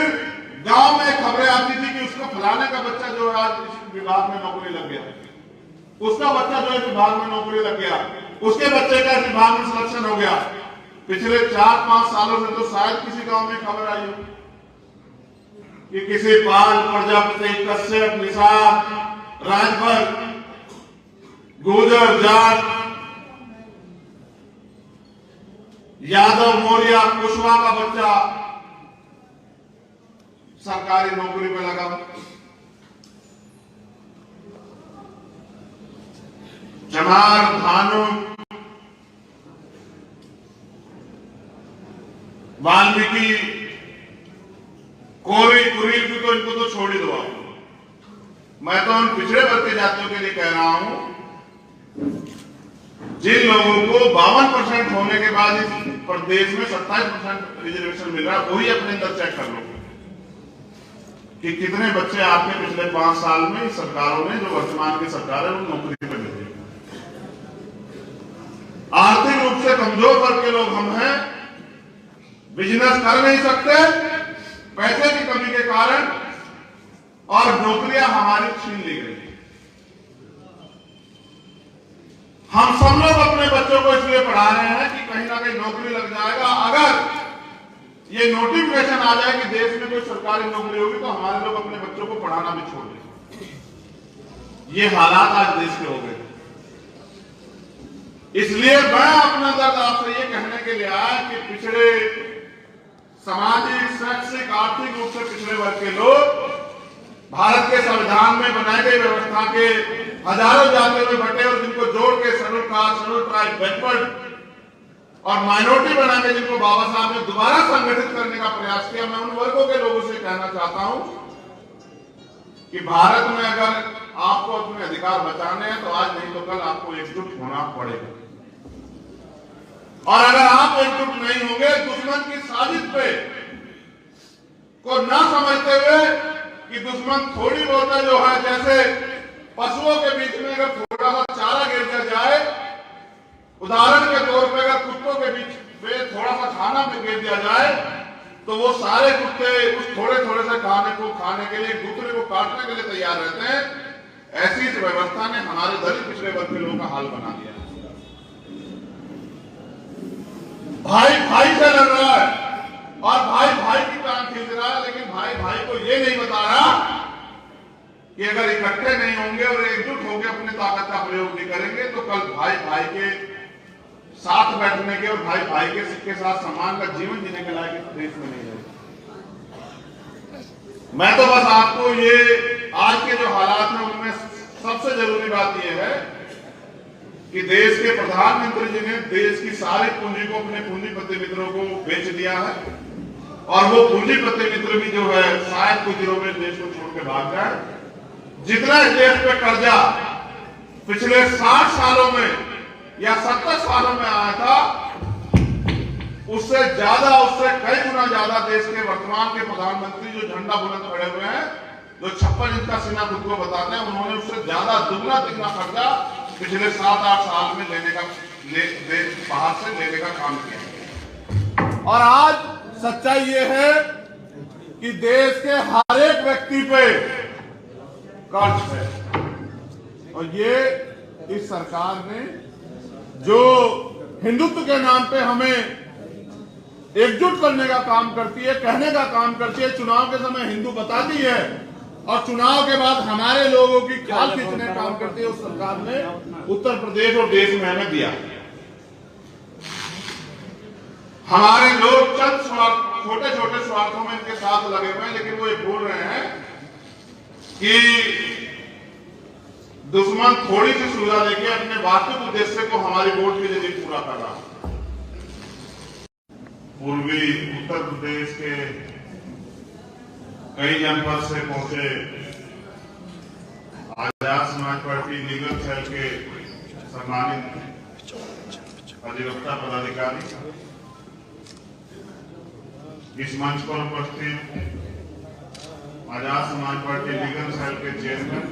गांव में खबरें आती थी कि उसका फलाने का बच्चा जो है आज इस विभाग में नौकरी लग गया, उसका बच्चा जो है विभाग में नौकरी लग गया, उसके बच्चे का विभाग में सिलेक्शन हो गया। पिछले 4-5 सालों से तो शायद किसी गांव में खबर आई हो कि किसी पाल, प्रजापति, कश्यप, निषाद, राजभर, गुर्जर, जाट, यादव, मौर्य, कुशवाहा का बच्चा सरकारी नौकरी पे लगा। चमार, भानु, वाल्मीकि, कोरी, कुरील की तो इनको तो छोड़ ही दो। मैं तो उन पिछड़े वर्ग की जातियों के लिए कह रहा हूं, जिन लोगों को 52% होने के बाद इस प्रदेश में 27% रिजर्वेशन मिल रहा है, वही अपने अंदर चेक कर लो कि कितने बच्चे आपके पिछले 5 साल में सरकारों ने, जो वर्तमान की सरकार है, वो नौकरी पे भेजे। आर्थिक रूप से कमजोर वर्ग के लोग हम हैं, बिजनेस कर नहीं सकते पैसे की कमी के कारण, और नौकरियां हमारी छीन ली गई। हम सब लोग अपने बच्चों को इसलिए पढ़ा रहे हैं कि कहीं ना कहीं नौकरी लग जाएगा। अगर ये नोटिफिकेशन आ जाए कि देश में कोई सरकारी नौकरी होगी तो हमारे लोग अपने बच्चों को पढ़ाना भी छोड़ देंगे। ये हालात आज देश के हो गए। इसलिए मैं अपना दर्द आपसे ये कहने के लिए आया कि पिछड़े, सामाजिक, शैक्षिक, आर्थिक रूप से पिछड़े वर्ग के लोग भारत के संविधान में बनाई गई व्यवस्था के हजारों जातियों में बटे और जिनको जोड़ के schedule caste, schedule tribe, backward और माइनॉरिटी बना के जिनको बाबा साहब ने दोबारा संगठित करने का प्रयास किया, मैं उन वर्गों के लोगों से कहना चाहता हूं कि भारत में अगर आपको अपने अधिकार बचाने हैं तो आज नहीं तो कल आपको एकजुट होना पड़ेगा। और अगर आप एकजुट नहीं होंगे, दुश्मन की साजिश पे को न समझते हुए कि दुश्मन थोड़ी बहुत जो है, जैसे पशुओं के बीच में अगर थोड़ा सा चारा गिर दिया जाए, उदाहरण के तौर पे अगर कुत्तों के बीच में थोड़ा सा खाना भी गिर दिया जाए तो वो सारे कुत्ते उस थोड़े थोड़े से खाने को खाने के लिए, एक दूसरे को काटने के लिए तैयार रहते हैं। ऐसी इस व्यवस्था ने हमारे दलित पिछड़े वर्ग के लोगों का हाल बना दिया। भाई भाई से लड़ रहा है और भाई भाई की टांग खींच रहा है, लेकिन भाई भाई को ये नहीं बता रहा कि अगर इकट्ठे नहीं होंगे और एकजुट होकर अपनी ताकत का प्रयोग नहीं करेंगे तो कल भाई भाई के साथ बैठने के और भाई भाई के साथ सम्मान का जीवन जीने के लायक देश में नहीं है। मैं तो बस आपको ये आज के जो हालात हैं उनमें सबसे जरूरी बात यह है कि देश के प्रधानमंत्री जी ने देश की सारी पूंजी को अपने पूंजीपति मित्रों को बेच दिया है और वो पूंजीपति मित्र भी जो है शायद कुछ दिनों में देश को छोड़ के भाग जाए। जितना इस देश पे कर्जा पिछले 60 सालों में या 70 सालों में आया था, उससे ज्यादा, उससे कई गुना ज्यादा देश के वर्तमान के प्रधानमंत्री जो झंडा बुलंद खड़े हुए हैं, जो 56 इंच का सीना खुद को बताते हैं, उन्होंने उससे ज्यादा दुगना तिगना कर्जा पिछले 7-8 साल में लेने का बाहर से लेने का काम किया। और आज सच्चाई ये है कि देश के हर एक व्यक्ति पे कर्ज है और ये इस सरकार ने जो हिंदुत्व के नाम पे हमें एकजुट करने का काम करती है, कहने का काम करती है, चुनाव के समय हिंदू बताती है और चुनाव के बाद हमारे लोगों की खाल खींचने का काम करती है, उस सरकार ने उत्तर प्रदेश और देश में हमें दिया। हमारे लोग चंद छोटे छोटे स्वार्थों में इनके साथ लगे हुए हैं, लेकिन वो ये भूल रहे हैं कि दुश्मन थोड़ी सी सुविधा देके अपने वास्तविक उद्देश्य को हमारी वोट के जरिए पूरा कर रहा है। पूर्वी उत्तर प्रदेश के कई जनपद से पहुंचे Azad Samaj party legal cell के सम्मानित अधिवक्ता पदाधिकारी, इस मंच पर उपस्थित Azad Samaj party legal cell के चेयरमैन,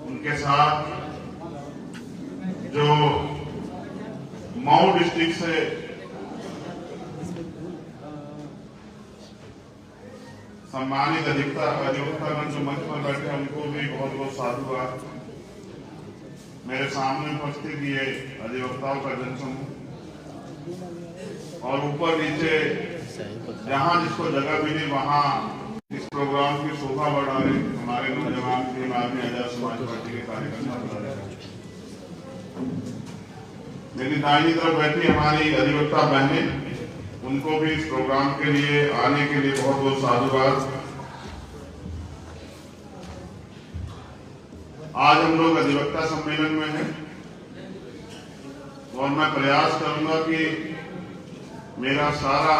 उनके साथ जो मऊ डिस्ट्रिक्ट से सम्मानित अधिवक्तागण जो मंच पर बैठे, उनको भी बहुत बहुत साधुवाद। मेरे सामने उपस्थित ये अधिवक्ताओं का जनसमूह और ऊपर नीचे जहां जिसको जगह मिली वहां इस प्रोग्राम की शोभा बढ़ा रहे हमारे नौजवान टीम आदमी आजाद समाज पार्टी के कार्यकर्ता। मेरी दाहिनी तरफ बैठी हमारी अधिवक्ता बहनें, उनको भी इस प्रोग्राम के लिए आने के लिए बहुत बहुत साधुवाद। आज हम लोग अधिवक्ता सम्मेलन में हैं और मैं प्रयास करूंगा कि मेरा सारा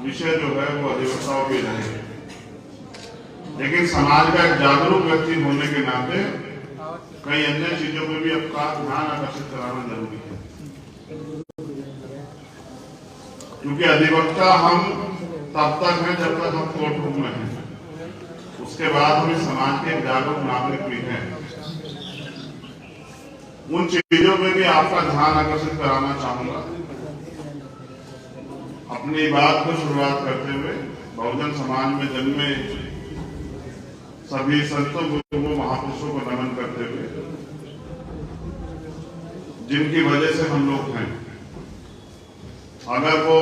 विषय जो है वो अधिवक्ताओं पे रहे, लेकिन समाज का एक जागरूक व्यक्ति होने के नाते कई अन्य चीजों पर भी आपका ध्यान आकर्षित कराना जरूरी है, क्योंकि अधिवक्ता हम तब तक हैं जब तक हम कोर्ट रूम में हैं, उसके बाद हम इस समाज के जागरूक नागरिक भी हैं। उन चीजों पे भी आपका ध्यान आकर्षित कराना चाहूंगा। अपनी बात को शुरुआत करते हुए बहुजन समाज में जन्मे सभी संतों गुरुओं महापुरुषों को नमन करते हुए, जिनकी वजह से हम लोग हैं, अगर वो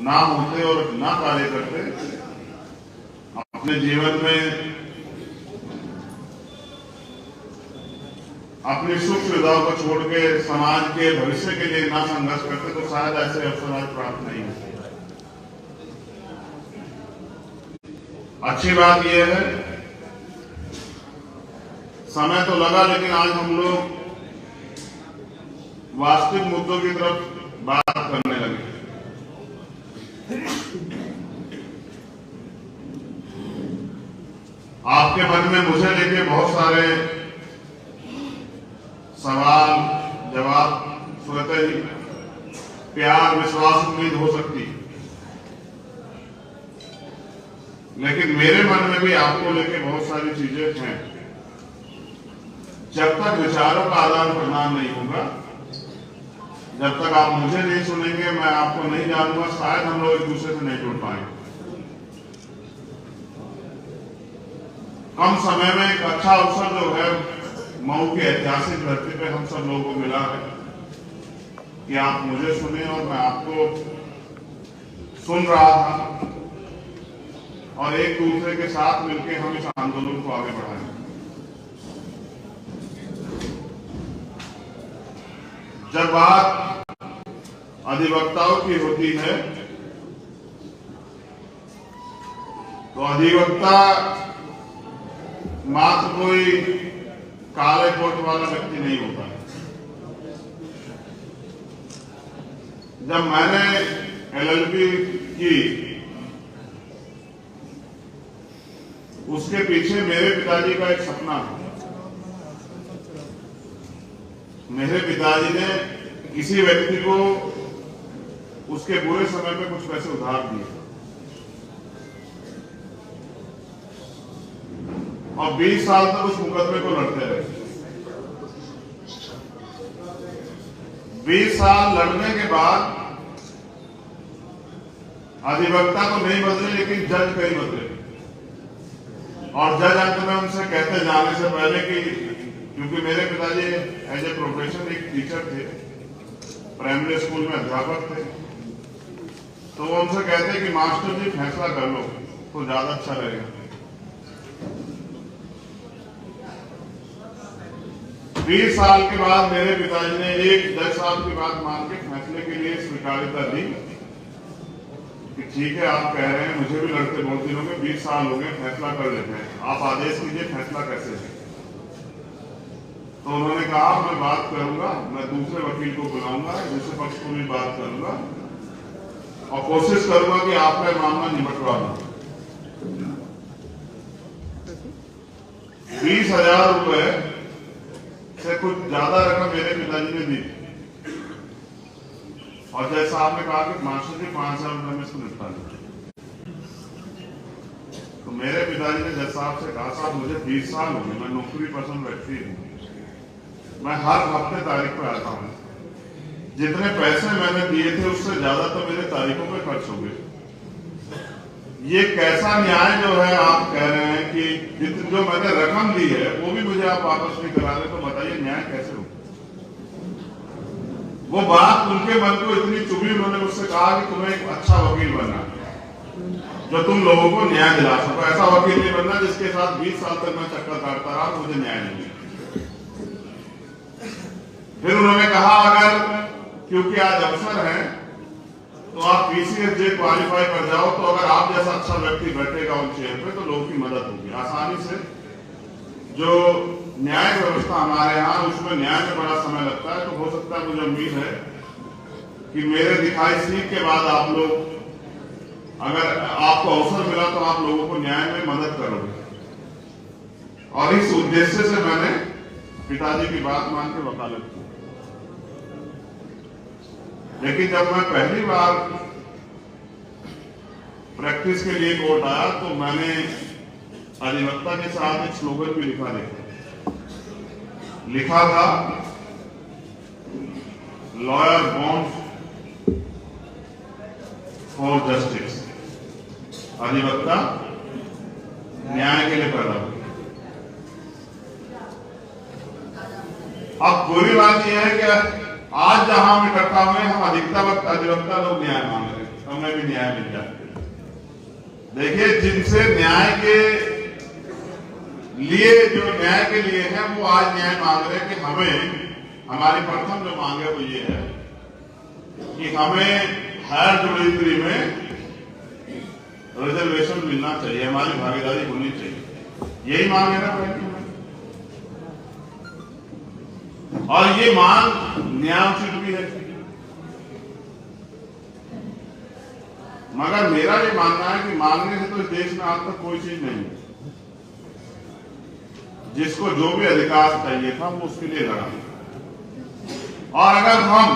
ना होते और ना कार्य करते, अपने जीवन में अपनी सुख सुविधाओं को छोड़ के समाज के भविष्य के लिए ना संघर्ष करते, तो शायद ऐसे अवसर आज प्राप्त नहीं होते। अच्छी बात यह है, समय तो लगा, लेकिन आज हम लोग वास्तविक मुद्दों की तरफ बात करने लगे। आपके मन में मुझे लेके बहुत सारे सवाल जवाब स्वतः ही प्यार विश्वास उम्मीद हो सकती है, लेकिन मेरे मन में भी आपको लेके बहुत सारी चीजें हैं। जब तक विचारों का आदान प्रदान नहीं होगा, जब तक आप मुझे नहीं सुनेंगे, मैं आपको नहीं जानूंगा, शायद हम लोग एक दूसरे से नहीं जुड़ पाएंगे। कम समय में एक अच्छा अवसर जो है मऊ की ऐतिहासिक धरती पे हम सब लोगों को मिला है कि आप मुझे सुने और मैं आपको सुन रहा था, और एक दूसरे के साथ मिलकर हम इस आंदोलन को आगे बढ़ाएं। जब बात अधिवक्ताओं की होती है तो अधिवक्ता मात्र कोई काले कोट वाला व्यक्ति नहीं होता है। जब मैंने LLB की, उसके पीछे मेरे पिताजी का एक सपना था। मेरे पिताजी ने किसी व्यक्ति को उसके बुरे समय पे कुछ पैसे उधार दिए और 20 साल तक उस मुकदमे को लड़ते रहे। 20 साल लड़ने के बाद अधिवक्ता तो नहीं बदले, लेकिन जज कई बदले, और जज अंत में उनसे कहते जाने से पहले कि, क्योंकि मेरे पिताजी एज ए प्रोफेशन एक टीचर थे, प्राइमरी स्कूल में अध्यापक थे, तो वो उनसे कहते कि मास्टर जी फैसला कर लो तो ज्यादा अच्छा रहेगा। 20 साल के बाद मेरे पिताजी ने 10 साल की बात मान के फैसले के लिए स्वीकार्यता दी कि ठीक है, आप कह रहे हैं, मुझे भी लड़ते बहुत दिन हो गए, 20 साल हो गए, फैसला कर लेते हैं, आप आदेश कीजिए फैसला कैसे है। तो उन्होंने कहा मैं बात करूंगा, मैं दूसरे वकील को बुलाऊंगा, दूसरे पक्ष को भी बात करूंगा और कोशिश करूंगा कि आपका मामला निपटवा दूं। 20,000 रुपए से कुछ ज्यादा रकम मेरे पिताजी ने दी और जैसा आपने कहा कि 5,000 रुपए में इसको निपटा दिया। तो मेरे पिताजी ने जज साहब से कहा, साहब मुझे 20 साल हो गए, मैं नौकरी पसंद व्यक्ति हूँ, मैं हर हफ्ते तारीख पे आता हूँ, जितने पैसे मैंने दिए थे उससे ज्यादा तो मेरे तारीखों पे खर्च हो गए। ये कैसा न्याय जो है आप कह रहे हैं कि जो मैंने रकम दी है वो भी मुझे आप वापस नहीं करा रहे, तो बताइए न्याय कैसे हो। वो बात उनके मन को इतनी चुभी, उन्होंने मुझसे कहा कि तुम्हें एक अच्छा वकील बनना जो तुम लोगों को न्याय दिला सको, ऐसा वकील नहीं बनना जिसके साथ 20 साल तक मैं चक्कर काटता रहा, मुझे न्याय नहीं मिला। फिर उन्होंने कहा अगर क्योंकि आज अवसर है तो आप PCSJ क्वालिफाई कर जाओ, तो अगर आप जैसा अच्छा व्यक्ति बैठेगा उन चेयर पे तो लोगों की मदद होगी आसानी से। जो न्याय व्यवस्था हमारे यहाँ, उसमें न्याय में बड़ा समय लगता है, तो हो सकता है, मुझे उम्मीद है कि मेरे दिखाई सीख के बाद आप लोग, अगर आपको अवसर मिला तो आप लोगों को न्याय में मदद करोगे। और इस उद्देश्य से मैंने पिताजी की बात मान के वकालत की। लेकिन जब मैं पहली बार प्रैक्टिस के लिए कोर्ट आया तो मैंने अधिवक्ता के साथ एक स्लोगन भी लिखा था, लॉयर बॉर्न फॉर जस्टिस, अधिवक्ता न्याय के लिए पैदा हुआ। अब बुरी बात यह है कि आज जहां हम इकट्ठा हुए, हम अधिवक्ता लोग न्याय मांग रहे हैं, हमें भी न्याय मिल जाए। देखिए, जिनसे न्याय के लिए, जो न्याय के लिए है, वो आज न्याय मांग रहे हैं कि हमें, हमारी प्रथम जो मांग है वो ये है कि हमें हायर जुडिशरी में रिजर्वेशन मिलना चाहिए, हमारी भागीदारी होनी चाहिए। यही मांग है ना। और ये मांग न्यायोचित भी है, मगर मेरा ये मानना है कि मांगने से तो इस देश में आज तक कोई चीज नहीं है। जिसको जो भी अधिकार चाहिए था वो उसके लिए लड़ा, और अगर हम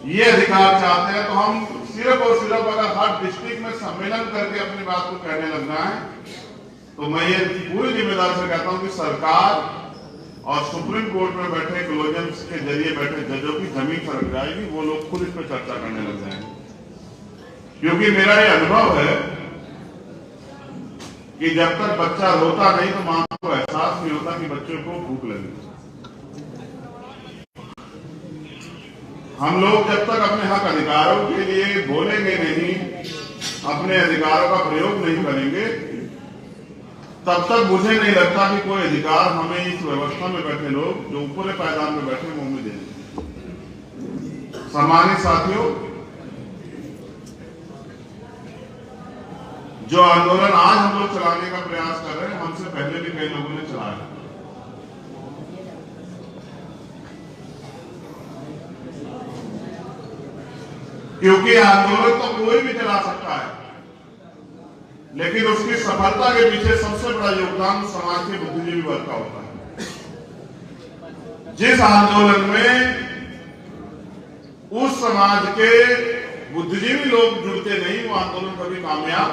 ये अधिकार चाहते हैं तो हम सिर्फ और सिर्फ अगर हर डिस्ट्रिक्ट में सम्मेलन करके अपनी बात को कहने लगना है, तो मैं ये पूरी जिम्मेदारी से कहता हूं कि सरकार और सुप्रीम कोर्ट में बैठे कोलिजियम्स के जरिए बैठे जजों की जमीन सरक जाएगी, वो लोग खुद इस पर चर्चा करने लग जाएंगे। क्योंकि मेरा ये अनुभव है कि जब तक बच्चा रोता नहीं तो मां को एहसास नहीं होता कि बच्चों को भूख लगी। हम लोग जब तक अपने हक अधिकारों के लिए बोलेंगे नहीं, अपने अधिकारों का प्रयोग नहीं करेंगे, तब तक मुझे नहीं लगता कि कोई अधिकार हमें इस व्यवस्था में बैठे लोग, जो ऊपर पायदान में बैठे, वो हमें देंगे। सम्मानित साथियों, जो आंदोलन आज हम लोग चलाने का प्रयास कर रहे हैं, हमसे पहले भी कई लोगों ने चलाया। क्योंकि आंदोलन तो कोई भी चला सकता है, लेकिन उसकी सफलता के पीछे सबसे बड़ा योगदान समाज के बुद्धिजीवी वर्ग का होता है। जिस आंदोलन में उस समाज के बुद्धिजीवी लोग जुड़ते नहीं, वो आंदोलन कभी कामयाब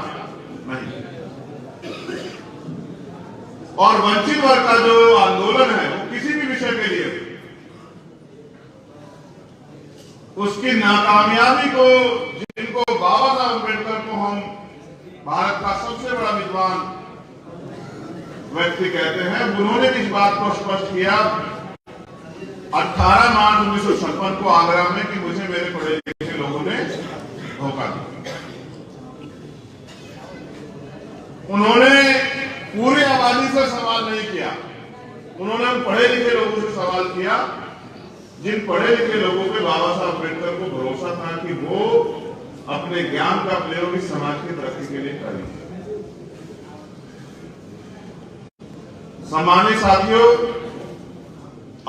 नहीं। और वंचित वर्ग का जो आंदोलन है, वो किसी भी विषय के लिए, उसकी नाकामयाबी को, जिनको बाबा साहब अम्बेडकर को हम भारत का सबसे बड़ा विद्वान व्यक्ति कहते हैं, उन्होंने इस बात को स्पष्ट किया 18 मार्च 1956 को आगरा में कि मुझे मेरे पढ़े लिखे लोगों ने धोखा दिया। उन्होंने पूरी आबादी से सवाल नहीं किया, उन्होंने पढ़े लिखे लोगों से सवाल किया, जिन पढ़े लिखे लोगों पे बाबा साहब अम्बेडकर को भरोसा था कि वो अपने ज्ञान का प्रयोग इस समाज की तरक्की के लिए करें। सम्मानित साथियों,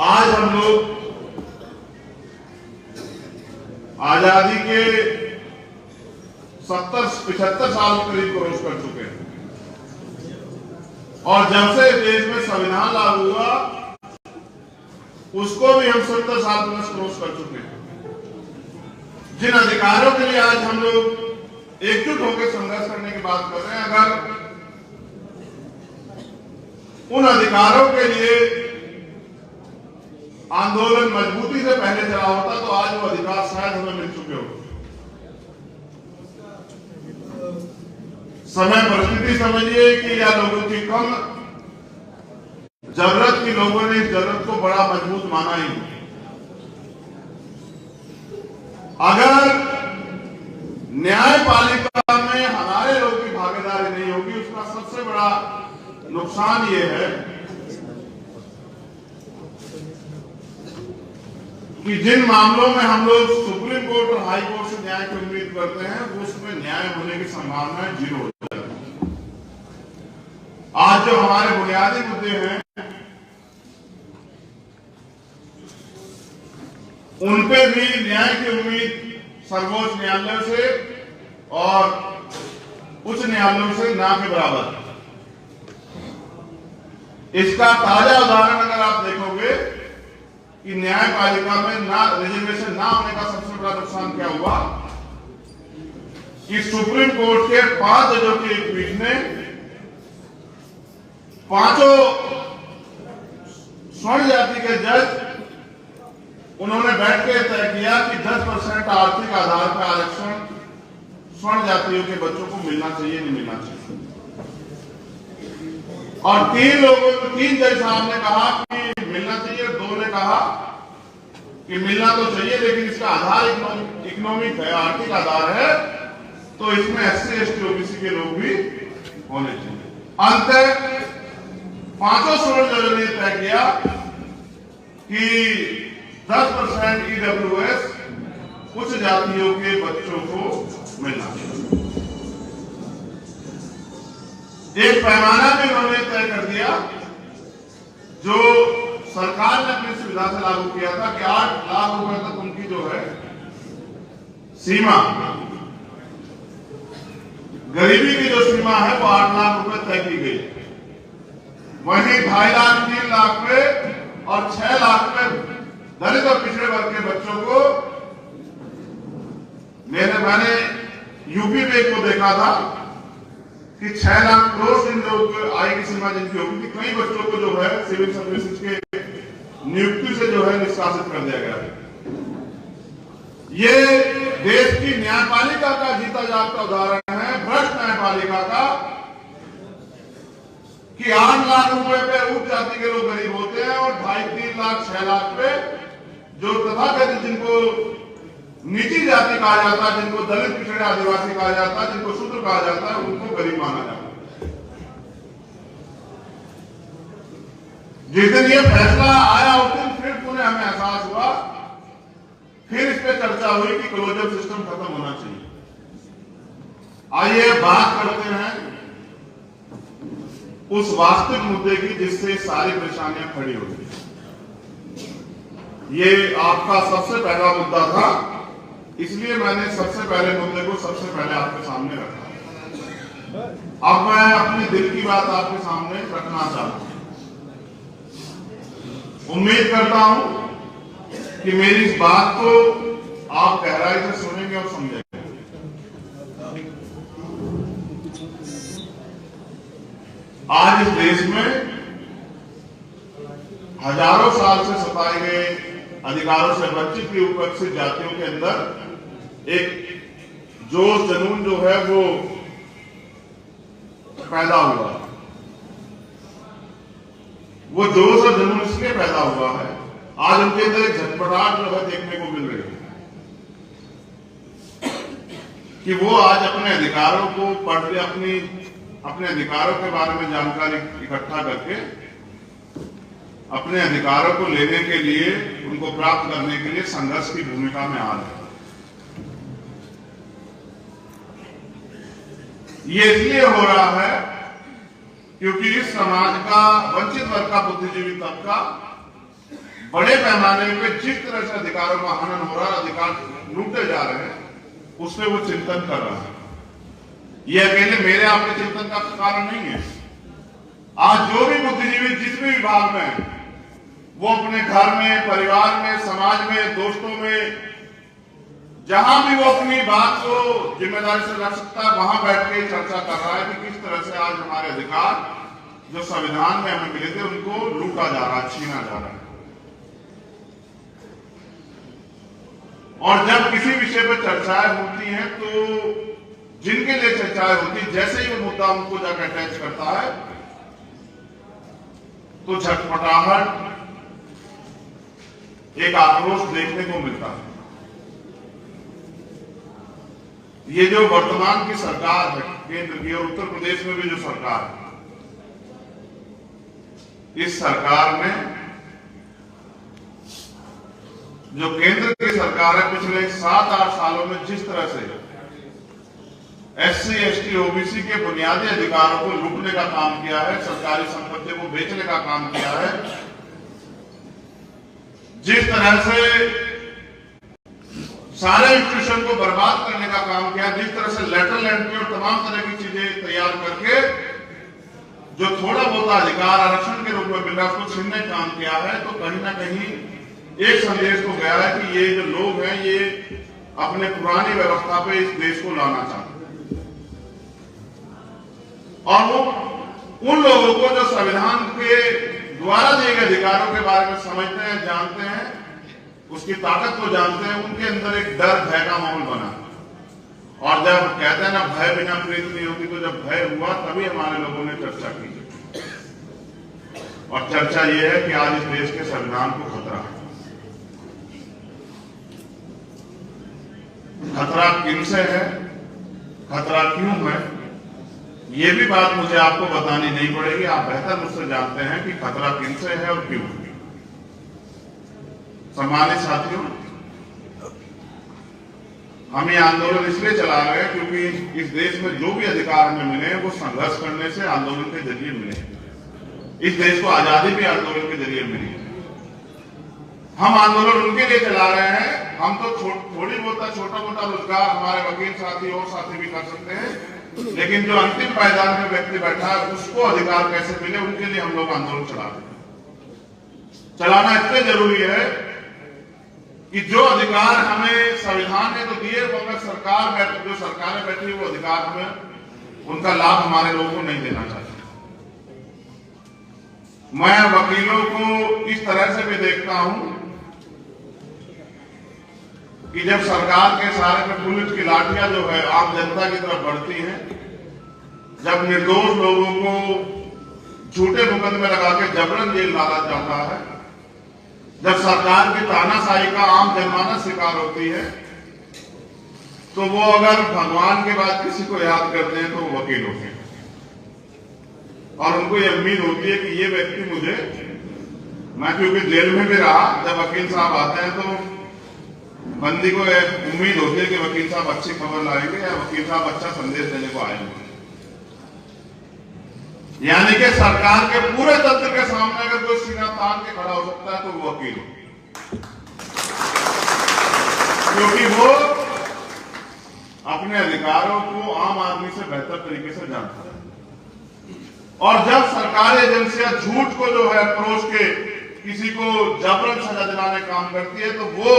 आज हम लोग आजादी के 70-75 साल करीब क्रॉस कर चुके हैं और जब से देश में संविधान लागू हुआ उसको भी हम 70 साल प्लस क्रॉस कर चुके हैं। जिन अधिकारों के लिए आज हम लोग एकजुट होकर संघर्ष करने की बात कर रहे हैं, अगर उन अधिकारों के लिए आंदोलन मजबूती से पहले चला होता तो आज वो अधिकार शायद हमें मिल चुके होते। समय परिस्थिति समझिए कि या लोगों की कम जरूरत की लोगों ने इस जरूरत को बड़ा मजबूत माना ही। अगर न्यायपालिका में हमारे लोगों की भागीदारी नहीं होगी, उसका सबसे बड़ा नुकसान ये है कि जिन मामलों में हम लोग सुप्रीम कोर्ट और हाई कोर्ट से न्याय की उम्मीद करते हैं वो उसमें न्याय होने की संभावना 0 हो जाती है। आज जो हमारे बुनियादी मुद्दे हैं उन पे भी न्याय की उम्मीद सर्वोच्च न्यायालय से और उच्च न्यायालयों से ना के बराबर। इसका ताजा उदाहरण अगर आप देखोगे कि न्यायपालिका में ना रिजर्वेशन ना होने का सबसे बड़ा नुकसान क्या हुआ कि सुप्रीम कोर्ट के 5 जजों की एक पीठ ने 5 स्वर्ण जाति के जज उन्होंने बैठ के तय किया कि 10% आर्थिक आधार पर आरक्षण स्वर्ण जातियों के बच्चों को मिलना चाहिए, नहीं मिलना चाहिए। और 3 जज साहब ने कहा कि मिलना चाहिए, 2 ने कहा कि मिलना तो चाहिए लेकिन इसका आधार इकोनॉमिक है, आर्थिक आधार है, तो इसमें SC ST OBC के लोग भी होने चाहिए। अंत 5 स्वर्ण जजों ने तय किया कि 10% EWS उच्च जातियों के बच्चों को मिलना चाहिए। एक पैमाना भी उन्होंने तय कर दिया जो सरकार ने अपनी सुविधा से लागू किया था कि 8 लाख रुपए तक उनकी जो है सीमा, गरीबी की जो सीमा है वो 8 लाख रुपए तय की गई। वहीं 2.5 लाख 3 लाख पे और 6 लाख पे दलित और पिछड़े वर्ग के बच्चों को मैंने यूपी में एक को देखा था कि 6 लाख क्रॉस इन लोग आय की सीमा जिनकी होगी थी, कई बच्चों को जो है सिविल सर्विसेज के नियुक्ति से जो है निष्कासित कर दिया गया। ये देश की न्यायपालिका का जीता जागता उदाहरण है, भ्रष्ट न्यायपालिका का, कि 8 लाख रुपए पे उच्च जाति के लोग गरीब होते हैं और 2.5-3 लाख 6 लाख पे जो तथाकथित जिनको नीची जाति कहा जाता है, जिनको दलित पिछड़े आदिवासी कहा जाता है, जिनको शूद्र कहा जाता है, उनको गरीब माना जाता है। जिस दिन ये फैसला आया उस दिन फिर पुनः हमें एहसास हुआ, फिर इस पे चर्चा हुई कि क्लोजर सिस्टम खत्म होना चाहिए। आइए बात करते हैं उस वास्तविक मुद्दे की जिससे सारी परेशानियां खड़ी होती है। ये आपका सबसे पहला मुद्दा था, इसलिए मैंने सबसे पहले मुद्दे को सबसे पहले आपके सामने रखा। अब मैं अपने दिल की बात आपके सामने रखना चाहता हूं। उम्मीद करता हूं कि मेरी इस बात को आप गहराई से सुनेंगे और समझेंगे। आज इस देश में हजारों साल से सताए गए अधिकारों से वंचित की उपस्थित जातियों के अंदर एक जोश जुनून जो है वो पैदा हुआ। वो जोश और जुनून इसलिए पैदा हुआ है, आज उनके अंदर एक झटपटाहट जो है देखने को मिल रही है कि वो आज अपने अधिकारों को पढ़ के अपने अधिकारों के बारे में जानकारी इकट्ठा करके अपने अधिकारों को लेने के लिए, उनको प्राप्त करने के लिए संघर्ष की भूमिका में आ रहे हैं। ये इसलिए हो रहा है क्योंकि इस समाज का वंचित वर्ग का बुद्धिजीवी तबका बड़े पैमाने पे जिस तरह से अधिकारों का हनन हो रहा है, अधिकार लूटे जा रहे हैं, उस पर वो चिंतन कर रहा है। ये अकेले मेरे आपके चिंतन का कारण नहीं है। आज जो भी बुद्धिजीवी जिस भी विभाग में है, वो अपने घर में, परिवार में, समाज में, दोस्तों में, जहां भी वो अपनी बात को जिम्मेदारी से रख सकता है, वहां बैठ के चर्चा कर रहा है कि किस तरह से आज हमारे अधिकार जो संविधान में हमें मिले थे उनको लूटा जा रहा है, छीना जा रहा है। और जब किसी विषय पर चर्चाएं होती हैं तो जिनके लिए चर्चाएं होती, जैसे ही वो मुद्दा उनको जाकर अटैच करता है तो झटपटाहट, एक आक्रोश देखने को मिलता है। ये जो वर्तमान की सरकार है केंद्र की, और उत्तर प्रदेश में भी जो सरकार है, इस सरकार में जो केंद्र की सरकार है, पिछले 7-8 सालों में जिस तरह से SC, ST, OBC के बुनियादी अधिकारों को लूटने का काम किया है, सरकारी संपत्ति को बेचने का काम किया है, जिस तरह से सारे इंस्टीट्यूशन को बर्बाद करने का काम किया, जिस तरह से लेटरल एंट्री और तमाम तरह की चीजें तैयार करके जो थोड़ा बहुत अधिकार आरक्षण के रूप में मिल रहा है उसको छीनने का काम किया है, तो कहीं ना कहीं एक संदेश तो गया है कि ये जो लोग हैं ये अपने पुरानी व्यवस्था पे इस देश को लाना चाहते हैं। और वो उन लोगों को जो संविधान के द्वारा दिए गए अधिकारों के बारे में समझते हैं, जानते हैं, उसकी ताकत को जानते हैं, उनके अंदर एक डर भय का माहौल बना। और जब कहते हैं ना भय बिना प्रीति नहीं होती, तो जब भय हुआ तभी हमारे लोगों ने चर्चा की। और चर्चा यह है कि आज इस देश के संविधान को खतरा है। खतरा किनसे है, खतरा क्यों है, ये भी बात मुझे आपको बतानी नहीं पड़ेगी, आप बेहतर मुझसे जानते हैं कि खतरा किनसे है और क्यों है। सम्मानित साथियों, हम ये आंदोलन इसलिए चला रहे हैं क्योंकि इस देश में जो भी अधिकार हमें मिले हैं वो संघर्ष करने से, आंदोलन के जरिए मिले हैं। इस देश को आजादी भी आंदोलन के जरिए मिली है। हम आंदोलन उनके लिए चला रहे हैं। हम तो थोड़ी बहुत छोटा मोटा रोजगार हमारे वकील साथी और साथी भी कर सकते हैं, लेकिन जो अंतिम पायदान में व्यक्ति बैठा है उसको अधिकार कैसे मिले, उनके लिए हम लोग आंदोलन चला रहे हैं। चलाना इसलिए जरूरी है कि जो अधिकार हमें संविधान ने तो दिए, वो अगर जो सरकारें बैठी वो अधिकार हमें, उनका लाभ हमारे लोगों को नहीं देना चाहिए। मैं वकीलों को इस तरह से भी देखता हूं कि जब सरकार के सहारे में पुलिस की लाठियां जो है आम जनता की तरफ बढ़ती हैं, जब निर्दोष लोगों को झूठे मुकदमे लगा के जबरन जेल डाला जाता है, जब सरकार की तानाशाही का आम जनमानस शिकार होती है, तो वो अगर भगवान के बाद किसी को याद करते हैं तो वो वकील होते हैं। और उनको ये उम्मीद होती है कि ये व्यक्ति मुझे, मैं क्योंकि जेल में भी रहा, जब वकील साहब आते हैं तो बंदी को उम्मीद होती है कि वकील साहब अच्छी खबर लाएंगे या वकील साहब अच्छा संदेश देने को आएंगे। यानी कि सरकार के पूरे तंत्र के सामने अगर कोई सीना तान के खड़ा हो सकता है तो वो वकील हो, क्योंकि वो अपने अधिकारों को आम आदमी से बेहतर तरीके से जानता है। और जब सरकारी एजेंसियां झूठ को जो है परोस के किसी को जबरन सजा दिलाने काम करती है, तो वो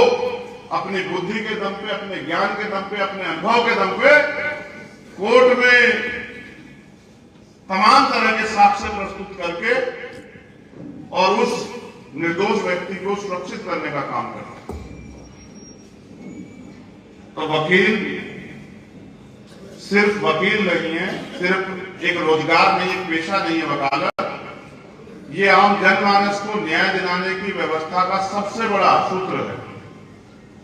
अपनी बुद्धि के दम पे, अपने ज्ञान के दम पे, अपने अनुभव के दम पे कोर्ट में तमाम तरह के साक्ष्य प्रस्तुत करके और उस निर्दोष व्यक्ति को सुरक्षित करने का काम करता है। तो वकील सिर्फ वकील नहीं है, सिर्फ एक रोजगार नहीं, एक पेशा नहीं है वकालत। ये आम जनमानस को न्याय दिलाने की व्यवस्था का सबसे बड़ा सूत्र है।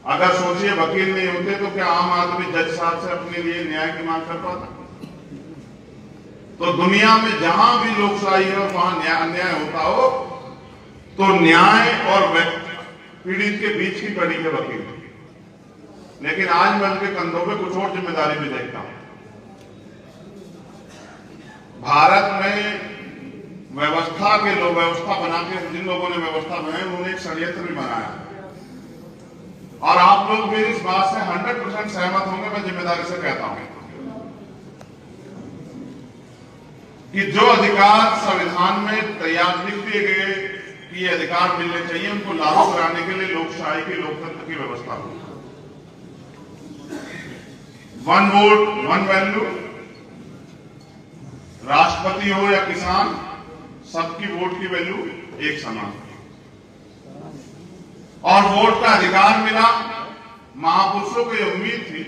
अगर सोचिए वकील नहीं होते तो क्या आम आदमी जज साहब से अपने लिए न्याय की मांग कर पाता? तो दुनिया में जहां भी लोकशाही है और वहां अन्याय होता हो तो न्याय और पीड़ित के बीच की कड़ी है वकील। लेकिन आज मैं उनके कंधों पे कुछ और जिम्मेदारी भी देखता हूं। भारत में व्यवस्था के लोग, व्यवस्था बना के जिन लोगों ने व्यवस्था बनाई उन्होंने एक षड्यंत्र भी बनाया, और आप लोग भी इस बात से 100% सहमत होंगे। मैं जिम्मेदारी से कहता हूं कि जो अधिकार संविधान में तैयार लिख दिए गए कि ये अधिकार मिलने चाहिए, उनको लागू कराने के लिए लोकशाही की, लोकतंत्र की व्यवस्था हो। 1 वोट 1 वैल्यू, राष्ट्रपति हो या किसान, सबकी वोट की वैल्यू एक समान, और वोट का अधिकार मिला। महापुरुषों को यह उम्मीद थी,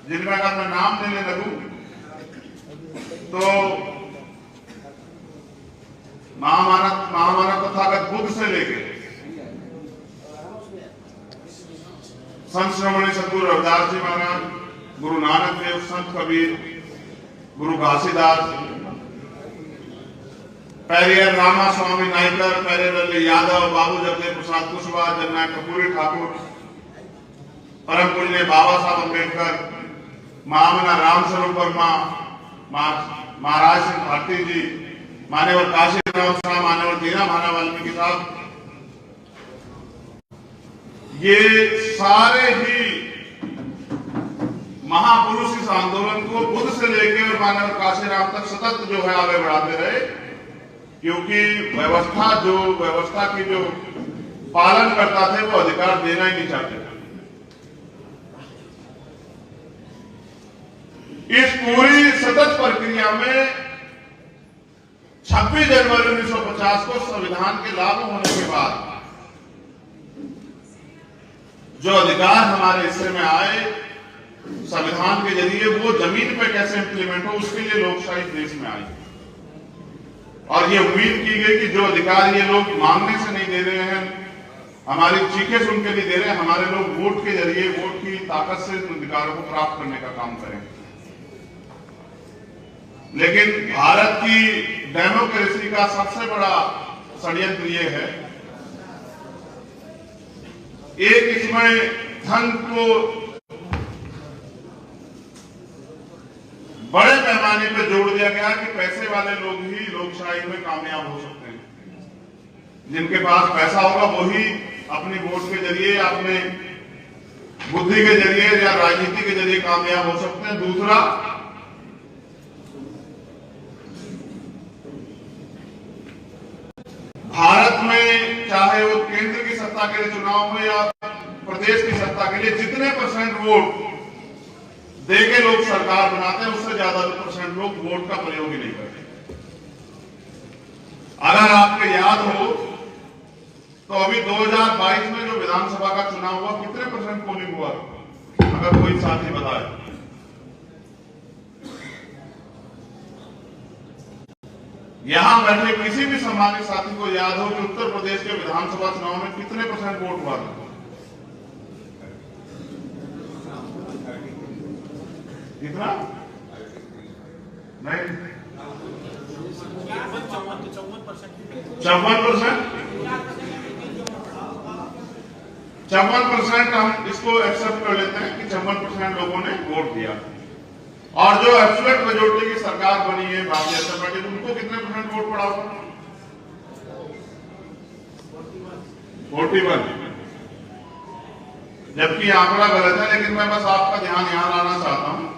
जिनमें अगर मैं नाम लेने लगूं तो महामानव तथागत बुद्ध से लेके संत श्रोमणी सद्गुरु रविदास जी महाराज, गुरु नानक देव, संत कबीर, गुरु घासीदास, पेरियर रामा स्वामी नायकर, पेरियर यादव, बाबू जगदेव प्रसाद कुशवाहा, जननायक कपूरी ठाकुर, परम पुण्य बाबा साहब अम्बेडकर, महामना रामस्वरूप वर्मा, महाराज सिंह भारती जी, मान्यवर काशी राम साहब, मान्यवर दीना भाना वाल्मीकि साहब, ये सारे ही महापुरुष इस आंदोलन को बुद्ध से लेकर मान्यवर काशी राम तक सतत जो है आगे बढ़ाते रहे, क्योंकि व्यवस्था की जो पालन करता थे वो अधिकार देना ही नहीं चाहते थे। इस पूरी सतत प्रक्रिया में 26 जनवरी 1950 को संविधान के लागू होने के बाद जो अधिकार हमारे हिस्से में आए संविधान के जरिए, वो जमीन पे कैसे इंप्लीमेंट हो, उसके लिए लोकशाही देश में आई। और ये उम्मीद की गई कि जो अधिकार ये लोग मांगने से नहीं दे रहे हैं, हमारी चीखें सुन के नहीं दे रहे हैं, हमारे लोग वोट के जरिए, वोट की ताकत से अधिकारों को प्राप्त करने का काम करें। लेकिन भारत की डेमोक्रेसी का सबसे बड़ा षड्यंत्र ये है, एक इसमें धन को बड़े पैमाने पर जोड़ दिया गया कि पैसे वाले लोग ही लोकशाही में कामयाब हो सकते हैं। जिनके पास पैसा होगा वही अपनी वोट के जरिए, अपने बुद्धि के जरिए या राजनीति के जरिए कामयाब हो सकते हैं। दूसरा, भारत में चाहे वो केंद्र की सत्ता के लिए चुनाव हो या प्रदेश की सत्ता के लिए, जितने % वोट देके लोग सरकार बनाते हैं, उससे ज्यादा % लोग वोट का प्रयोग ही नहीं करते। अगर आपको याद हो तो अभी 2022 में जो विधानसभा का चुनाव हुआ, कितने % पोलिंग हुआ? अगर कोई साथी बताए। यहां बैठे किसी भी सम्मानित साथी को याद हो कि उत्तर प्रदेश के विधानसभा चुनाव में कितने % वोट हुआ था? कितना? नहीं, 54% हम इसको एक्सेप्ट कर लेते हैं कि 54% लोगों ने वोट दिया। और जो एब्सोल्यूट मेजॉरिटी की सरकार बनी है भारतीय जनता पार्टी, उनको कितने % वोट पड़ा होगा? 41। जबकि आंकड़ा गलत है, लेकिन मैं बस आपका ध्यान यहां लाना चाहता हूं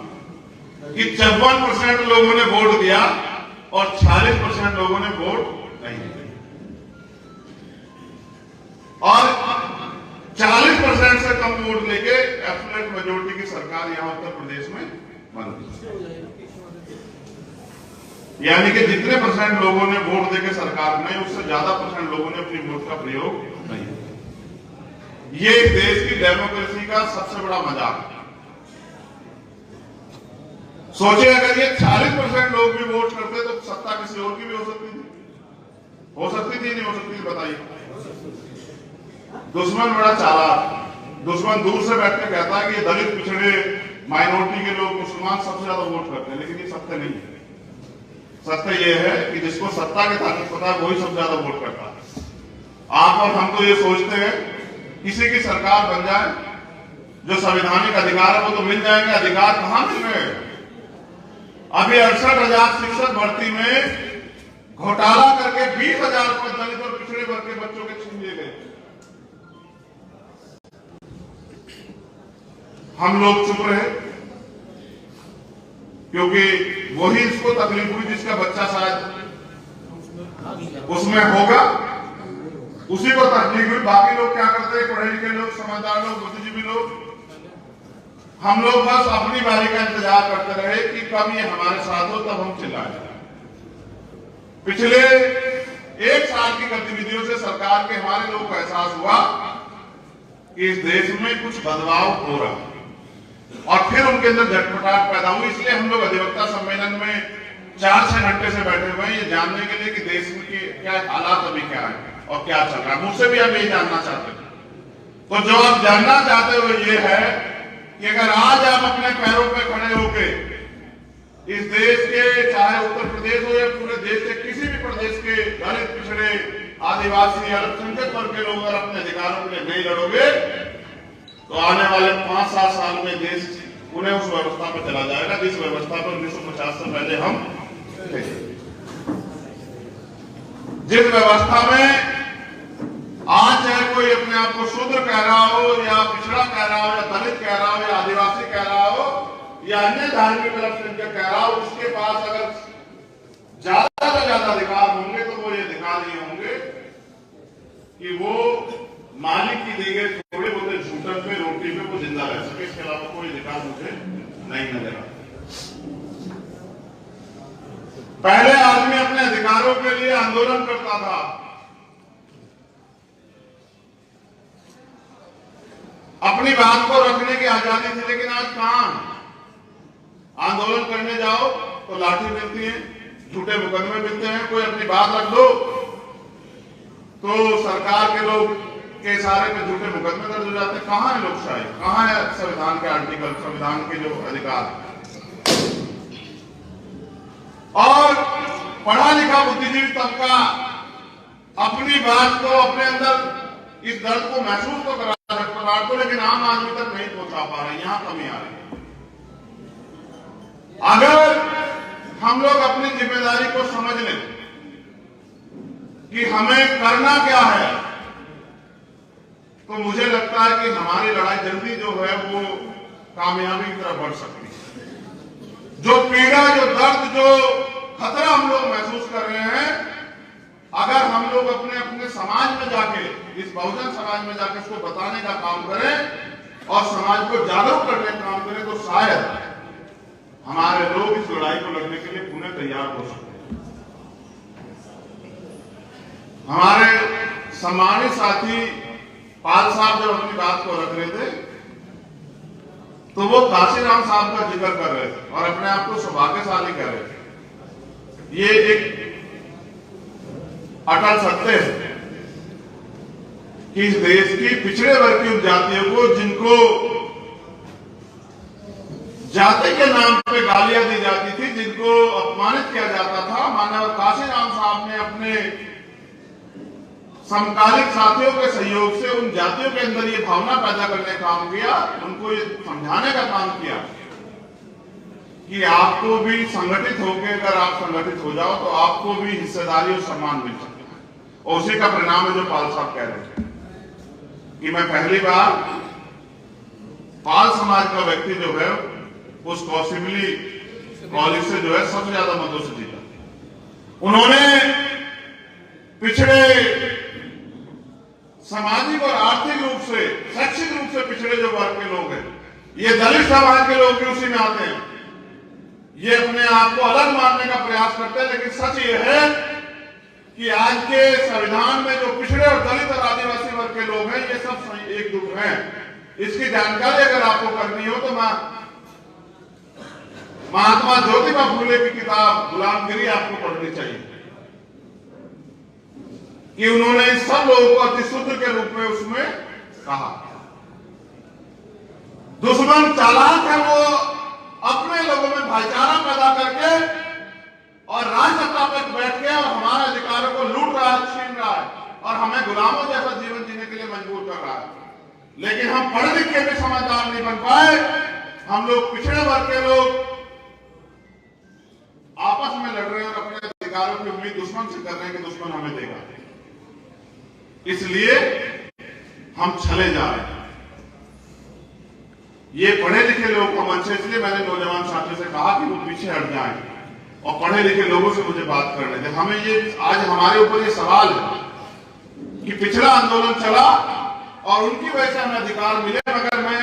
कि 54% लोगों ने वोट दिया और 46% लोगों ने वोट नहीं दिया, और 40% से कम वोट लेके एब्सोल्यूट मेजॉरिटी की सरकार यहां उत्तर प्रदेश में बन गई। यानी कि जितने % लोगों ने वोट देके सरकार बनाई, उससे ज्यादा % लोगों ने अपनी वोट का प्रयोग नहीं किया। ये देश की डेमोक्रेसी का सबसे बड़ा मजाक है। सोचे अगर ये 40% लोग भी वोट करते तो सत्ता किसी और की भी हो सकती थी, नहीं हो सकती थी? बताइए। दुश्मन बड़ा चालाक, दुश्मन दूर से बैठ के कहता है कि ये दलित, पिछड़े, माइनॉरिटी के लोग, मुसलमान सबसे ज्यादा वोट करते हैं, लेकिन ये सत्य नहीं है। सत्य ये है कि जिसको सत्ता की ताकत पता है वही सबसे ज्यादा वोट करता है। आप और हम तो ये सोचते हैं किसी की सरकार बन जाए, जो संवैधानिक अधिकार है वो तो मिल जाएंगे। अधिकार कहां मिल रहे हैं? अभी 68,000 शिक्षक भर्ती में घोटाला करके 20,000 पद दलित और पिछड़े वर्ग के बच्चों के छीन लिए गए। हम लोग चुप रहे क्योंकि वही इसको तकलीफ हुई जिसका बच्चा शायद उसमें होगा, उसी को तकलीफ हुई। बाकी लोग क्या करते हैं, पढ़े लिखे लोग, समझदार लोग, बुद्धिजीवी लोग, हम लोग बस अपनी बारी का इंतजार करते रहे कि कब ये हमारे साथ हो तब हम चिल्लाए। पिछले 1 साल की गतिविधियों से सरकार के हमारे लोगों को एहसास हुआ कि इस देश में कुछ बदलाव हो रहा है और फिर उनके अंदर झटपटाहट पैदा हुई। इसलिए हम लोग अधिवक्ता सम्मेलन में 4-6 घंटे से बैठे हुए हैं ये जानने के लिए कि देश में के क्या हालात अभी क्या है और क्या चल रहा है। मुझसे भी हम यही जानना चाहते हैं। तो जो आप जानना चाहते हो ये है कि अगर आज आप अपने पैरों पे खड़े होके इस देश के, चाहे उत्तर प्रदेश हो या पूरे देश के किसी भी प्रदेश के दलित, पिछड़े, आदिवासी, अल्पसंख्यक वर्ग के लोग अगर अपने अधिकारों के लिए नहीं लड़ोगे तो आने वाले 5-7 साल में देश पुनः उस व्यवस्था पर चला जाएगा जिस व्यवस्था पर 1950 से पहले हम थे। जिस व्यवस्था में आज चाहे कोई अपने आप को शूद्र कह रहा हो या पिछड़ा कह रहा हो या दलित कह रहा हो या आदिवासी कह रहा हो या अन्य धार्मिक अल्पसंख्यक कह रहा हो, उसके पास अगर ज्यादा से ज्यादा अधिकार होंगे तो वो ये अधिकार ये होंगे कि वो मालिक की दी गई थोड़े बहुत झूठन पे, रोटी पे वो जिंदा रह सके। इसके अलावा कोई अधिकार मुझे नहीं नजर आता। पहले आदमी अपने अधिकारों के लिए आंदोलन करता था, अपनी बात को रखने की आजादी थी, लेकिन आज कहां आंदोलन करने जाओ तो लाठी मिलती है, झूठे मुकदमे मिलते हैं। कोई अपनी बात रख दो तो सरकार के लोग के इशारे पे झूठे मुकदमे दर्ज हो जाते हैं। कहां है लोकशाही, कहां है संविधान के आर्टिकल, संविधान के जो अधिकार। और पढ़ा लिखा बुद्धिजीवी तबका अपनी बात को, अपने अंदर इस दर्द को महसूस तो करा सकता को, लेकिन आम आदमी तक नहीं पहुंचा पा रहे। यहां कमी आ रही है। अगर हम लोग अपनी जिम्मेदारी को समझ लें कि हमें करना क्या है, तो मुझे लगता है कि हमारी लड़ाई जल्दी जो है वो कामयाबी की तरफ बढ़ सकती है। जो पीड़ा, जो दर्द, जो खतरा हम लोग महसूस कर रहे हैं, अगर हम लोग अपने अपने समाज में जाके, इस बहुजन समाज में जाके इसको बताने का काम करें और समाज को जागरूक करने का काम करें तो शायद हमारे लोग इस लड़ाई को लड़ने के लिए पुनः तैयार हो सकते हैं। हमारे सम्मानित साथी पाल साहब जब अपनी बात को रख रहे थे तो वो काशीराम साहब का जिक्र कर रहे थे और अपने आप को सौभाग्यशाली कर रहे थे। ये एक अटल सत्य है कि इस देश की पिछड़े वर्ग की जातियों को, जिनको जाति के नाम पे गालियां दी जाती थी, जिनको अपमानित किया जाता था, मानव काशीराम साहब ने अपने समकालिक साथियों के सहयोग से उन जातियों के अंदर ये भावना पैदा करने का काम किया, उनको ये समझाने का काम किया कि आपको भी संगठित होकर, अगर आप संगठित हो जाओ तो आपको भी हिस्सेदारी और सम्मान मिल सकता है। और उसी का परिणाम है जो पाल साहब कह रहे थे कि मैं पहली बार पाल समाज का व्यक्ति जो है उस कौसिबली कॉलेज से जो है सबसे ज्यादा मतों से जीता। उन्होंने पिछड़े, सामाजिक और आर्थिक रूप से, शैक्षिक रूप से पिछड़े जो वर्ग के लोग हैं, ये दलित समाज के लोग भी उसी में आते हैं। ये अपने आप को अलग मानने का प्रयास करते हैं, लेकिन सच ये है कि आज के संविधान में जो पिछड़े और दलित और आदिवासी वर्ग के लोग हैं, ये सब एक ग्रुप हैं। इसकी जानकारी अगर आपको करनी हो तो महात्मा ज्योतिबा फूले की किताब गुलामगिरी आपको पढ़नी चाहिए कि उन्होंने सब लोगों को अतिशूद्र के रूप में उसमें कहा। दुश्मन चालाक है, वो अपने लोगों में भाईचारा पैदा करके और राजसत्ता पर बैठ के और हमारे अधिकारों को लूट रहा है, छीन रहा है और हमें गुलामों जैसा जीवन जीने के लिए मजबूर कर रहा है। लेकिन हम पढ़ लिख के भी समझदार नहीं बन पाए। हम लोग पिछड़े वर्ग के लोग आपस में लड़ रहे हैं और अपने अधिकारों की उम्मीद दुश्मन से कर रहे हैं कि दुश्मन हमें देगा, इसलिए हम छले जा रहे हैं। ये पढ़े लिखे लोगों का मंच है, इसलिए मैंने नौजवान साथियों से कहा कि वो पीछे हट जाएं और पढ़े लिखे लोगों से मुझे बात करने दें। हमें ये आज हमारे ऊपर ये सवाल है कि पिछड़ा आंदोलन चला और उनकी वजह से हमें अधिकार मिले, मगर मैं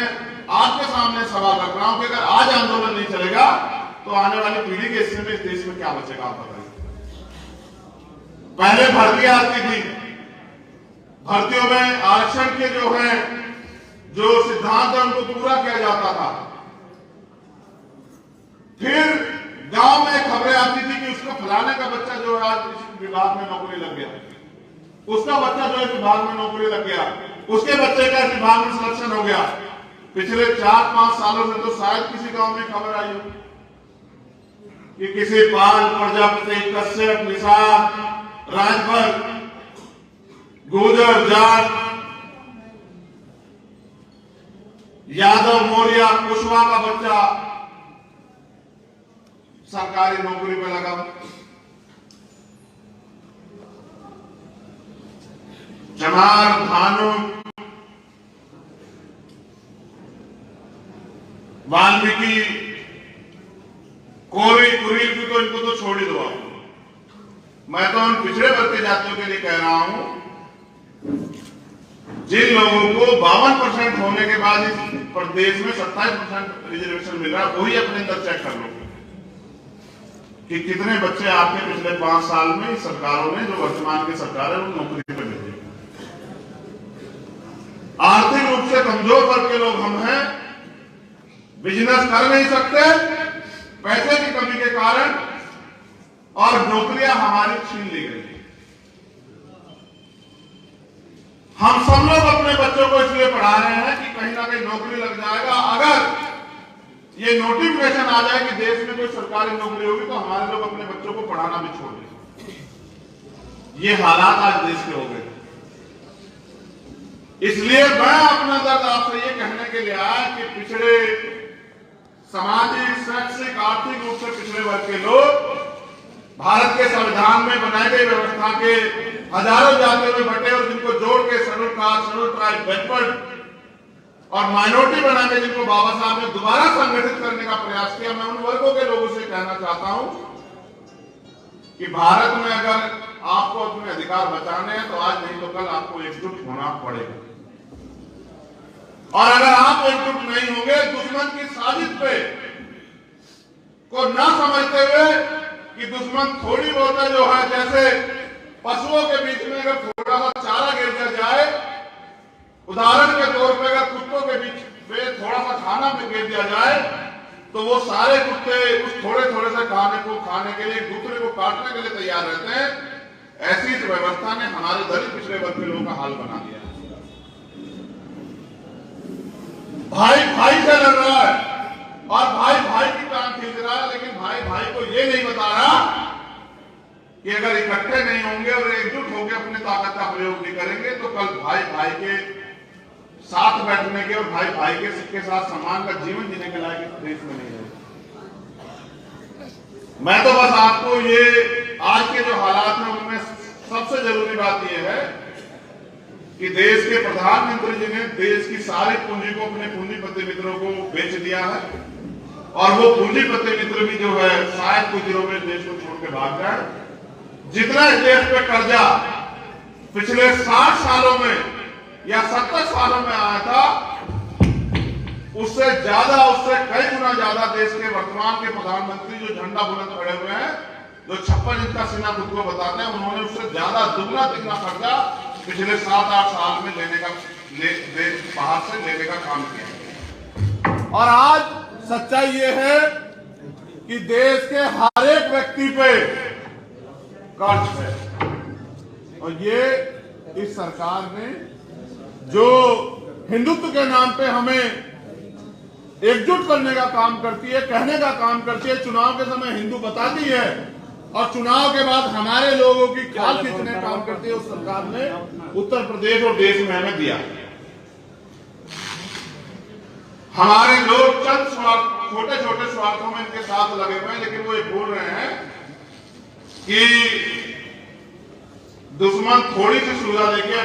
आपके सामने सवाल रख रहा हूं कि अगर आज आंदोलन नहीं चलेगा तो आने वाली पीढ़ी के हिस्से में इस देश में क्या बचेगा, आप बताइए। पहले भर्तियां आती थी, भर्तियों में आरक्षण के जो सिद्धांत है उनको पूरा किया जाता था। फिर गांव में खबरें आती थी कि उसको फलाने का बच्चा जो है आज इस विभाग में नौकरी लग गया, उसका बच्चा जो है विभाग में नौकरी लग गया, उसके बच्चे का विभाग में सिलेक्शन हो गया। पिछले 4-5 सालों में तो शायद किसी गांव में खबर आई हो कि किसी पाल, प्रजापति, कश्यप, निषाद, राजभर, गुर्जर, जाट, यादव, मौर्य, कुशवाहा का बच्चा सरकारी नौकरी में लगा। चमार, भानु, वाल्मीकि, कोरी, कुरील की तो इनको तो छोड़ ही दो आप। मैं तो उन पिछड़े वर्ग की जातियों के लिए कह रहा हूं, जिन लोगों को 52% होने के बाद इस प्रदेश में 27% रिजर्वेशन मिल रहा है, वही अपने अंदर चेक कर लो कि कितने बच्चे आपके पिछले 5 साल में सरकारों ने, जो वर्तमान की सरकार है, वो नौकरी पे भेजे। आर्थिक रूप से कमजोर वर्ग के लोग हम हैं, बिजनेस कर नहीं सकते पैसे की कमी के कारण, और नौकरियां हमारी छीन ली गई। हम सब लोग अपने बच्चों को इसलिए पढ़ा रहे हैं कि कहीं ना कहीं नौकरी लग जाएगा। अगर ये नोटिफिकेशन आ जाए कि देश में कोई सरकारी नौकरी होगी तो हमारे लोग अपने बच्चों को पढ़ाना भी छोड़ देंगे। ये हालात आज देश के हो गए। इसलिए मैं अपना दर्द आपसे ये कहने के लिए आया कि पिछड़े, सामाजिक, शैक्षिक, आर्थिक रूप से पिछड़े वर्ग के लोग भारत के संविधान में बनाई गई व्यवस्था के हजारों जातियों में बटे और जिनको जोड़ के schedule caste, schedule tribe, backward और माइनॉरिटी बना के जिनको बाबा साहब ने दोबारा संगठित करने का प्रयास किया। मैं उन वर्गों के लोगों से कहना चाहता हूं कि भारत में अगर आपको अपने अधिकार बचाने हैं तो आज नहीं तो कल आपको एकजुट होना पड़ेगा। और अगर आप एकजुट नहीं होंगे, दुश्मन की साजिश पे को ना समझते हुए कि दुश्मन थोड़ी बहुत जो है, जैसे पशुओं के बीच में अगर थोड़ा सा चारा गिर जाए, उदाहरण के तौर पर अगर कुत्तों के बीच में थोड़ा सा खाना भी गिर दिया जाए तो वो सारे कुत्ते उस थोड़े थोड़े से खाने के लिए एक दूसरे को काटने के लिए तैयार रहते हैं। ऐसी इस व्यवस्था ने हमारे दलित पिछड़े वर्ग के लोगों का हाल बना दिया। भाई भाई से लड़ रहा है और भाई भाई की टांग खींच रहा है, लेकिन भाई भाई को ये नहीं बता रहा कि अगर इकट्ठे नहीं होंगे और एकजुट होकर अपनी ताकत का प्रयोग नहीं करेंगे तो कल भाई भाई के साथ बैठने के और भाई भाई के साथ सम्मान का जीवन जीने के लायक देश में नहीं है। मैं तो बस आपको ये आज के जो हालात हैं उनमें सबसे जरूरी बात यह है कि देश के प्रधानमंत्री जी ने देश की सारी पूंजी को अपने पूंजीपति मित्रों को बेच दिया है और वो पूंजीपति मित्र भी जो है शायद कुछ दिनों में देश को छोड़ के भाग जाए। जितना इस देश पे कर्जा पिछले 60 सालों में या 70 सालों में आया था, उससे कई गुना ज्यादा देश के वर्तमान के प्रधानमंत्री जो झंडा बुलंद खड़े हुए हैं, जो 56 इंच का सीना खुद को बताते हैं, उन्होंने उससे ज्यादा दुगना तिगना कर्जा पिछले 7-8 साल में बाहर से लेने का काम किया। और आज सच्चाई ये है कि देश के हर एक व्यक्ति पे कर्ज है और ये इस सरकार ने जो हिंदुत्व के नाम पे हमें एकजुट करने का काम करती है, कहने का काम करती है, चुनाव के समय हिंदू बताती है और चुनाव के बाद हमारे लोगों की खाल खींचने का काम करती है, उस सरकार ने उत्तर प्रदेश और देश में हमें दिया। हमारे लोग चंद छोटे छोटे स्वार्थों में इनके साथ लगे हुए हैं, लेकिन वो ये बोल रहे हैं कि दुश्मन थोड़ी सी सुविधा देके